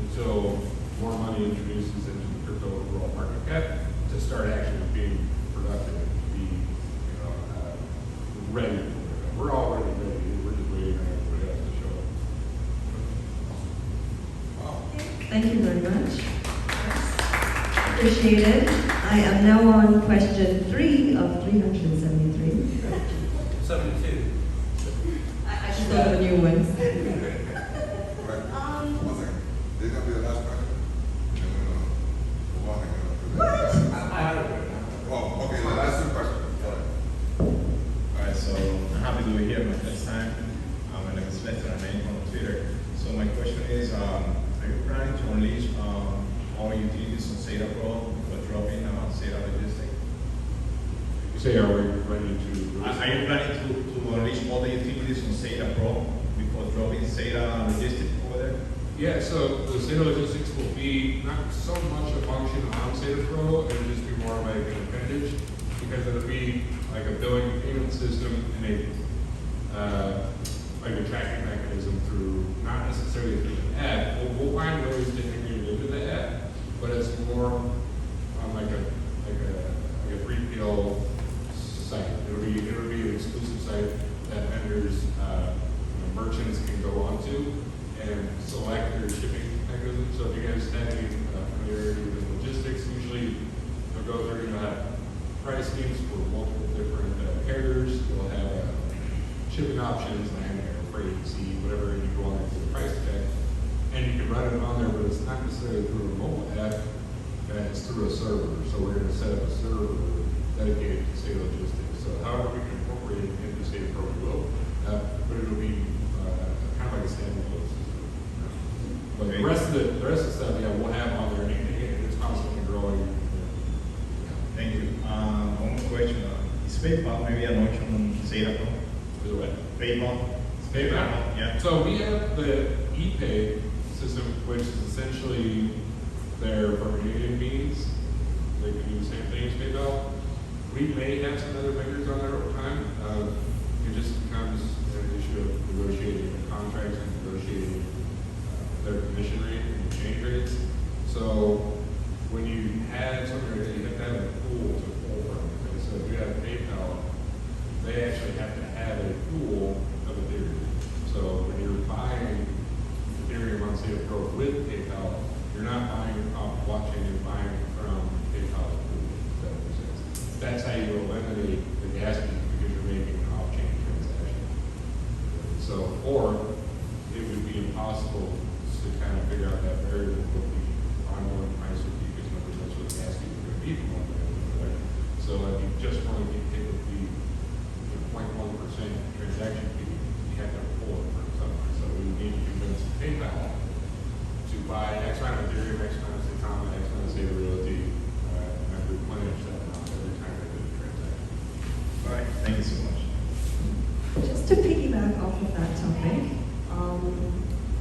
F: until more money introduces into the crypto overall market cap to start actually being productive and to be, ready for it. We're already ready. We're just waiting on everybody else to show up. Wow.
C: Thank you very much. Appreciate it. I am now on question 3 of 373.
H: 72.
C: I just thought of a new one.
E: One second. This is going to be the last question? Oh, okay, the last 2 questions.
L: Alright, so I'm happy to be here my first time. And I expect my name on Twitter. So my question is, are you planning to unleash all utilities on SaitaPro before dropping Saita Logistics?
F: You say, are we ready to?
L: Are you planning to unleash all the utilities on SaitaPro before dropping Saita Logistics over there?
F: Yeah, so the Saita Logistics will be not so much a function on SaitaPro, it'll just be more like an appendage, because it'll be like a billing payment system and like a tracking mechanism through, not necessarily through the app. We'll find ways to integrate it into the app, but it's more on like a 3PL site. It'll be an exclusive site that vendors, merchants can go onto and select their shipping mechanism. So if you guys have any familiarity with logistics, usually they'll go through, you'll have price schemes for multiple different carriers. You'll have shipping options, land, air, freight, sea, whatever, and you go on there for the price check. And you can run it on there, but it's not necessarily through a mobile app, it's through a server. So we're going to set up a server dedicated to Saita Logistics. So however we can incorporate it into SaitaPro, we will, but it'll be kind of like a standalone system. But the rest of the stuff, yeah, we'll have on there, and it's constantly growing.
L: Thank you. One more question. Is PayPal maybe an option on SaitaPro?
F: Is it what?
L: PayPal?
F: PayPal?
L: Yeah.
F: So we have the ePay system, which is essentially their Bermudian means. They can do the same thing as PayPal. We may have some other vendors on there over time. It just becomes an issue of negotiating the contracts and negotiating their commission rate and exchange rates. So when you have something like that, you have to have a pool to pull from. Okay? So if you have PayPal, they actually have to have a pool of Ethereum. So when you're buying Ethereum on SaitaPro with PayPal, you're not buying off blockchain, you're buying from PayPal's pool. If that makes sense. That's how you eliminate the gas fee, because you're making an off-chain transaction. So, or it would be impossible to kind of figure out that variable with the ongoing price of the because nobody knows what the gas fees are going to be from one day to another. So if you just want to get hit with the 0.1% transaction fee, you have to have a floor for something. So we need to convince PayPal to buy X amount of Ethereum, X amount of Saitama, X amount of Sata Realty, and replenish that amount every time they do the transaction.
L: All right, thank you so much.
C: Just to piggyback off of that topic,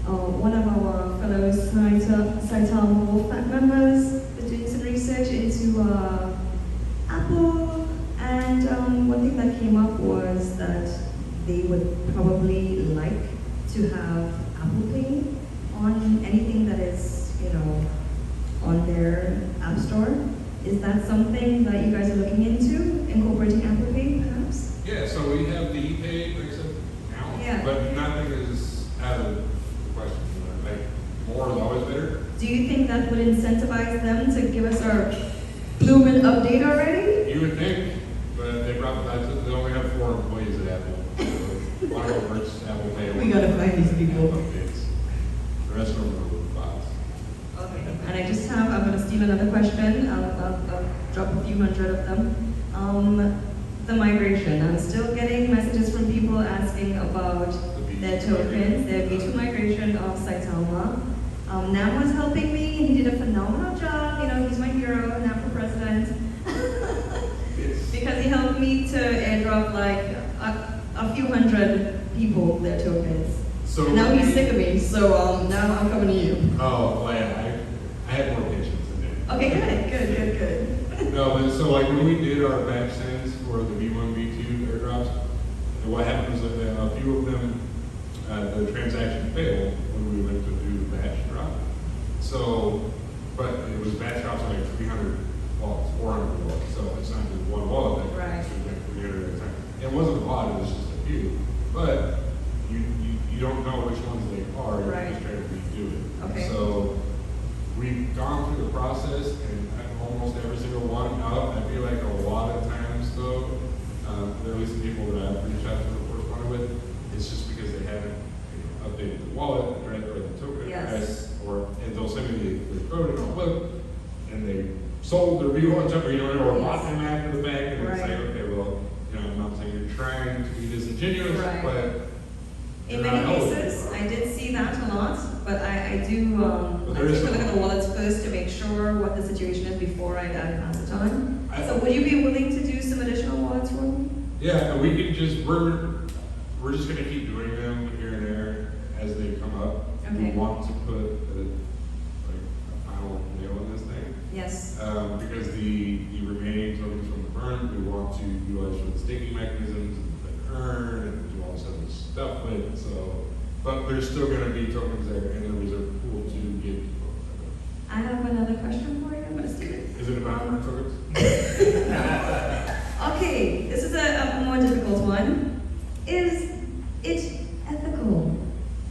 C: one of our fellow Saitama Wolfpack members is doing some research into Apple, and one thing that came up was that they would probably like to have Apple Pay on anything that is, on their App Store. Is that something that you guys are looking into, incorporating Apple Pay, perhaps?
F: Yeah, so we have the ePay, like I said, now,
C: Yeah.
F: but nothing is out of the question. Like, more is always better.
C: Do you think that would incentivize them to give us our blooming update already?
F: You would think, but they only have 4 employees at Apple. A lot of them works Apple Pay.
C: We gotta find these people.
F: Updates. The rest of them are bots.
C: Okay, and I'm gonna steal another question. I'll drop a few hundred of them. The migration. I'm still getting messages from people asking about their tokens, their B2 migration of Saitama. Nam was helping me. He did a phenomenal job. He's my hero, Nam for president. Because he helped me to airdrop like a few hundred people their tokens.
F: So
C: and now he's sick of me, so now I'm coming to you.
F: Oh, well, yeah, I had more patience than him.
C: Okay, good.
F: No, but so like when we did our batch sends for the V1, V2 airdrops, what happened was that a few of them, the transaction failed when we went to do the batch drop. So, but it was batch drops on like 300 wallets, 400 wallets. So it's not just one wallet that
C: Right.
F: should have been 300 at a time. It wasn't a lot, it was just a few. But you don't know which ones they are, you're
C: Right.
F: just trying to redo it.
C: Okay.
F: So we've gone through the process and almost every single one out. I feel like a lot of times though, at least the people that I've reached out to or corresponded with, it's just because they haven't updated the wallet address or the token address, and they'll send me the code and I'll look, and they sold their V1 something, or bought them after the fact, and it's like, okay, well, I'm not saying you're trying to be disingenuous,
C: Right.
F: but
C: In many cases, I did see that a lot, but I do, I take a look at the wallets first to make sure what the situation is before I pass it on. So would you be willing to do some additional wallets for me?
F: Yeah, and we can we're just gonna keep doing them here and there as they come up.
C: Okay.
F: We want to put a final nail in this thing.
C: Yes.
F: Because the remaining tokens from the burn, we want to utilize for the staking mechanisms and earn and do all this other stuff with. So, but there's still gonna be tokens there in the reserve pool to give people.
C: I have another question for you. I'm gonna steal it.
F: Is it about tokens?
C: Okay, this is a more difficult one. Is it ethical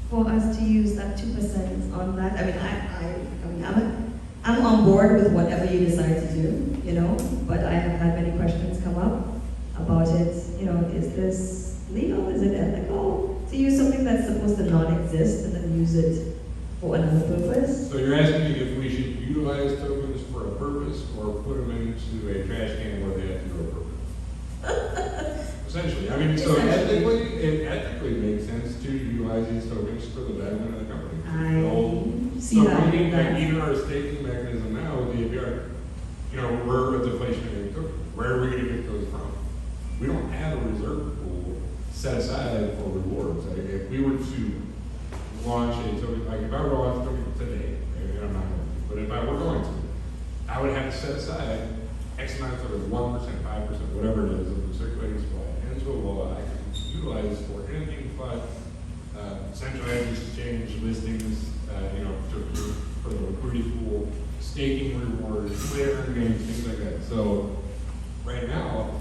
C: for us to use that 2% on that? I mean, I'm on board with whatever you decide to do, but I have had many questions come up about it. Is this legal? Is it ethical to use something that's supposed to not exist and then use it for another purpose?
F: So you're asking me if we should utilize tokens for a purpose or put them into a trash can where they have to go a purpose? Essentially, I mean, so it ethically makes sense to utilize these tokens for the betterment of the company.
C: I see that.
F: Even our staking mechanism now with the APR, we're a deflationary token. Where are we going to get those from? We don't have a reserve pool set aside for rewards. If we were to launch a token, like if I were to launch a token today, and I'm not going to, but if I were going to, I would have to set aside X amount of tokens, 1%, 5%, whatever it is, of the circulating supply into a wallet I can utilize for anything but centralized exchange listings, for the liquidity pool, staking rewards, player games, things like that. So right now,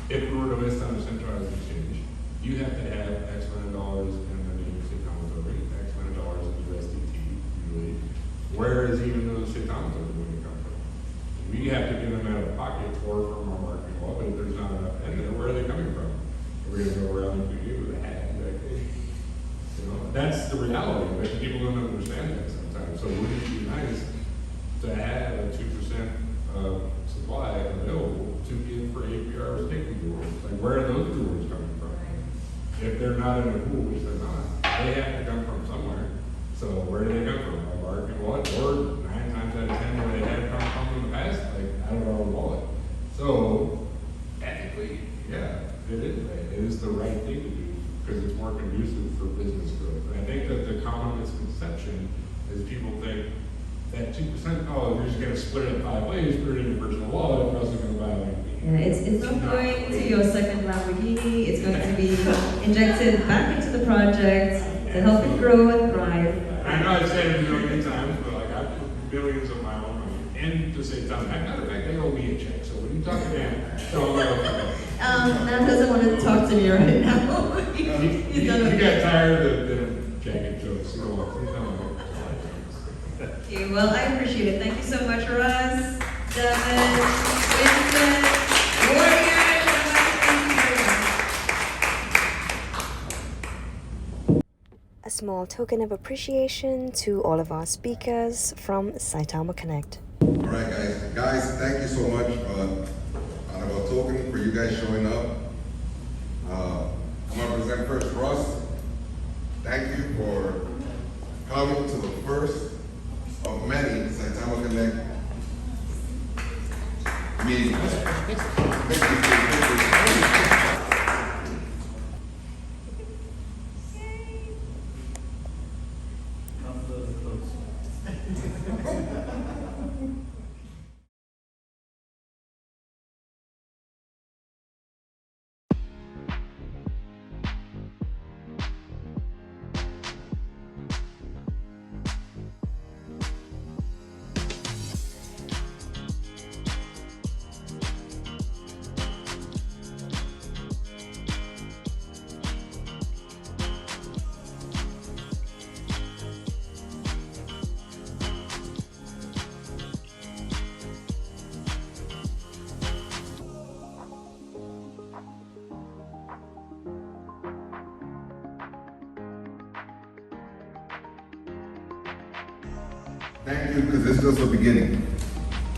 F: if we were to list on a centralized exchange, you have to have X amount of dollars in the name of Saitama token, X amount of dollars in USDT, usually. Where is even those Saitama tokens going to come from? We have to get them out of pocket or from our marketing wall, but if there's not enough in there, where are they coming from? We're going to go around and do with a hat and be like, hey, that's the reality of it. People don't understand that sometimes. So wouldn't it be nice to have a 2% supply available to give for APR safety doors? Like, where are those doors coming from? If they're not in the pool, which they're not, they have to come from somewhere. So where do they come from? Like our wallet, or 9 times out of 10 where they have come from in the past, like out of our wallet. So ethically, yeah, it is right. It is the right thing to do because it's more conducive for business growth. And I think that the common misconception is people think that 2%, oh, you're just going to split it 5 ways, put it in your personal wallet, and also going to buy like.
C: Yeah, it's not going to your second Lamborghini. It's going to be injected back into the project to help it grow and thrive.
F: I know I've said it a million times, but like I put millions of my own money into Saitama. Matter of fact, they owe me a check. So when you talk to them, tell them
C: Matt doesn't want to talk to me right now. He's done
F: you got tired of the jacket jokes. You know what?
C: Okay, well, I appreciate it. Thank you so much, Russ, Devin, Vincent, Warrior.
D: A small token of appreciation to all of our speakers from Saitama Connect.
E: All right, guys. Guys, thank you so much out of our token for you guys showing up. I'm going to present first Russ. Thank you for coming to the first of many Saitama Connect meetings. Thank you, because this is just the beginning.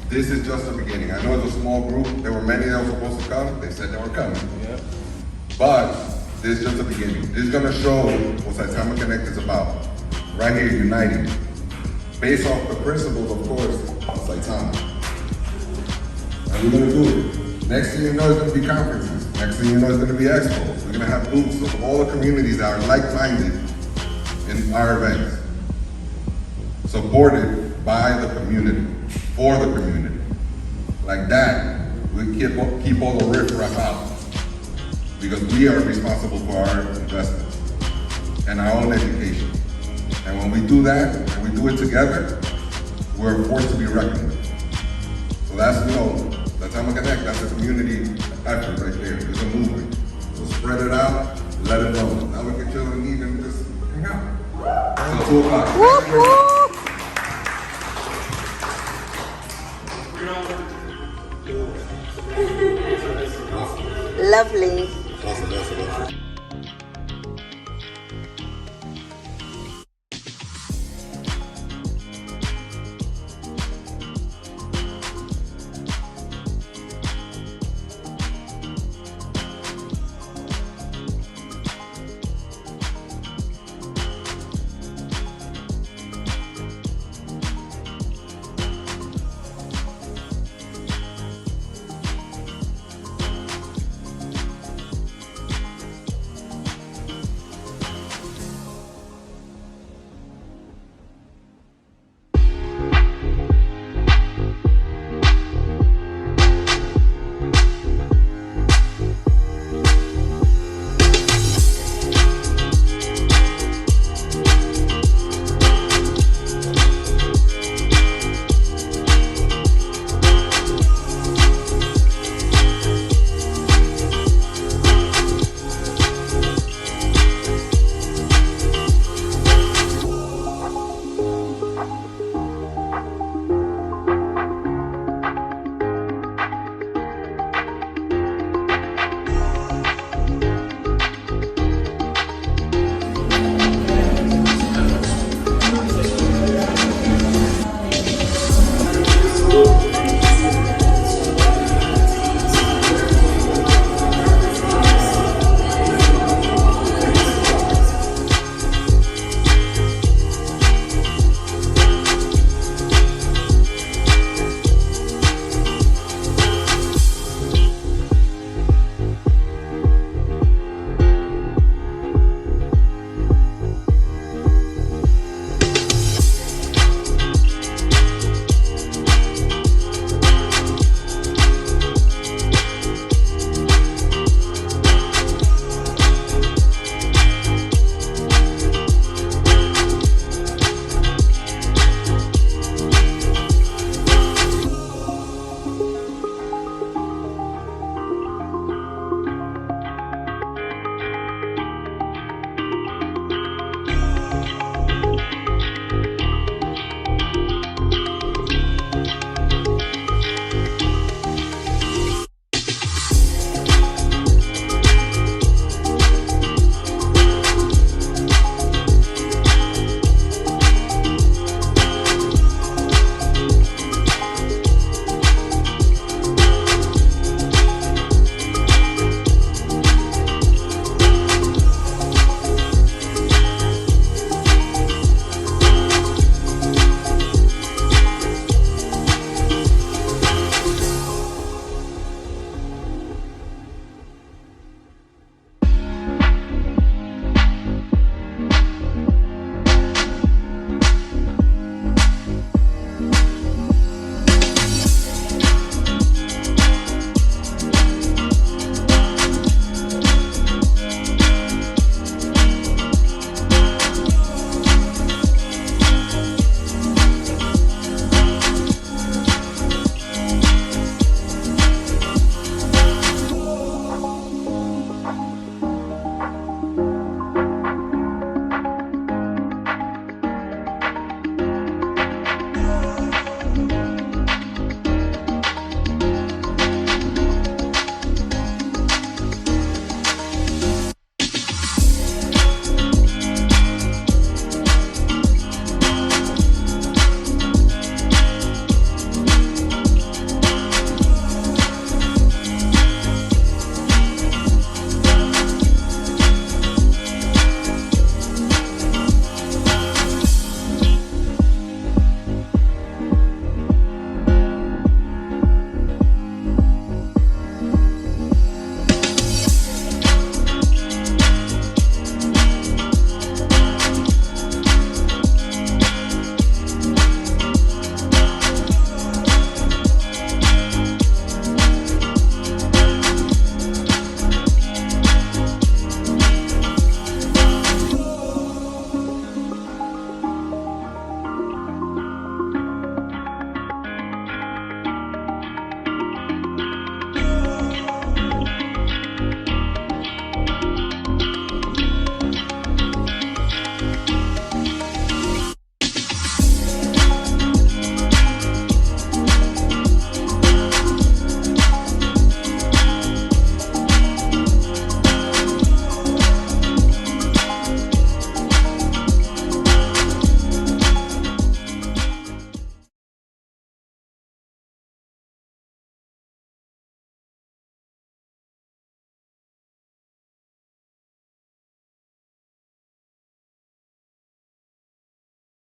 E: This is just the beginning. I know it's a small group. There were many that were supposed to come. They said they were coming. Yeah. But this is just the beginning. This is going to show what Saitama Connect is about. Right here, uniting. Based off the principles, of course, of Saitama. And we're going to do it. Next thing you know, it's going to be conferences. Next thing you know, it's going to be expos. We're going to have booths of all the communities that are like-minded in our events. Supported by the community, for the community. Like that, we keep all the riff-raff out. Because we are responsible for our investments and our own education. And when we do that, and we do it together, we're a force to be reckoned with. So that's, that's how we connect. That's a community effort right there. It's a movement. So spread it out, let it roll. Now we can chill and eat and just hang out. Till 2 o'clock.
D: Lovely.
E: Awesome.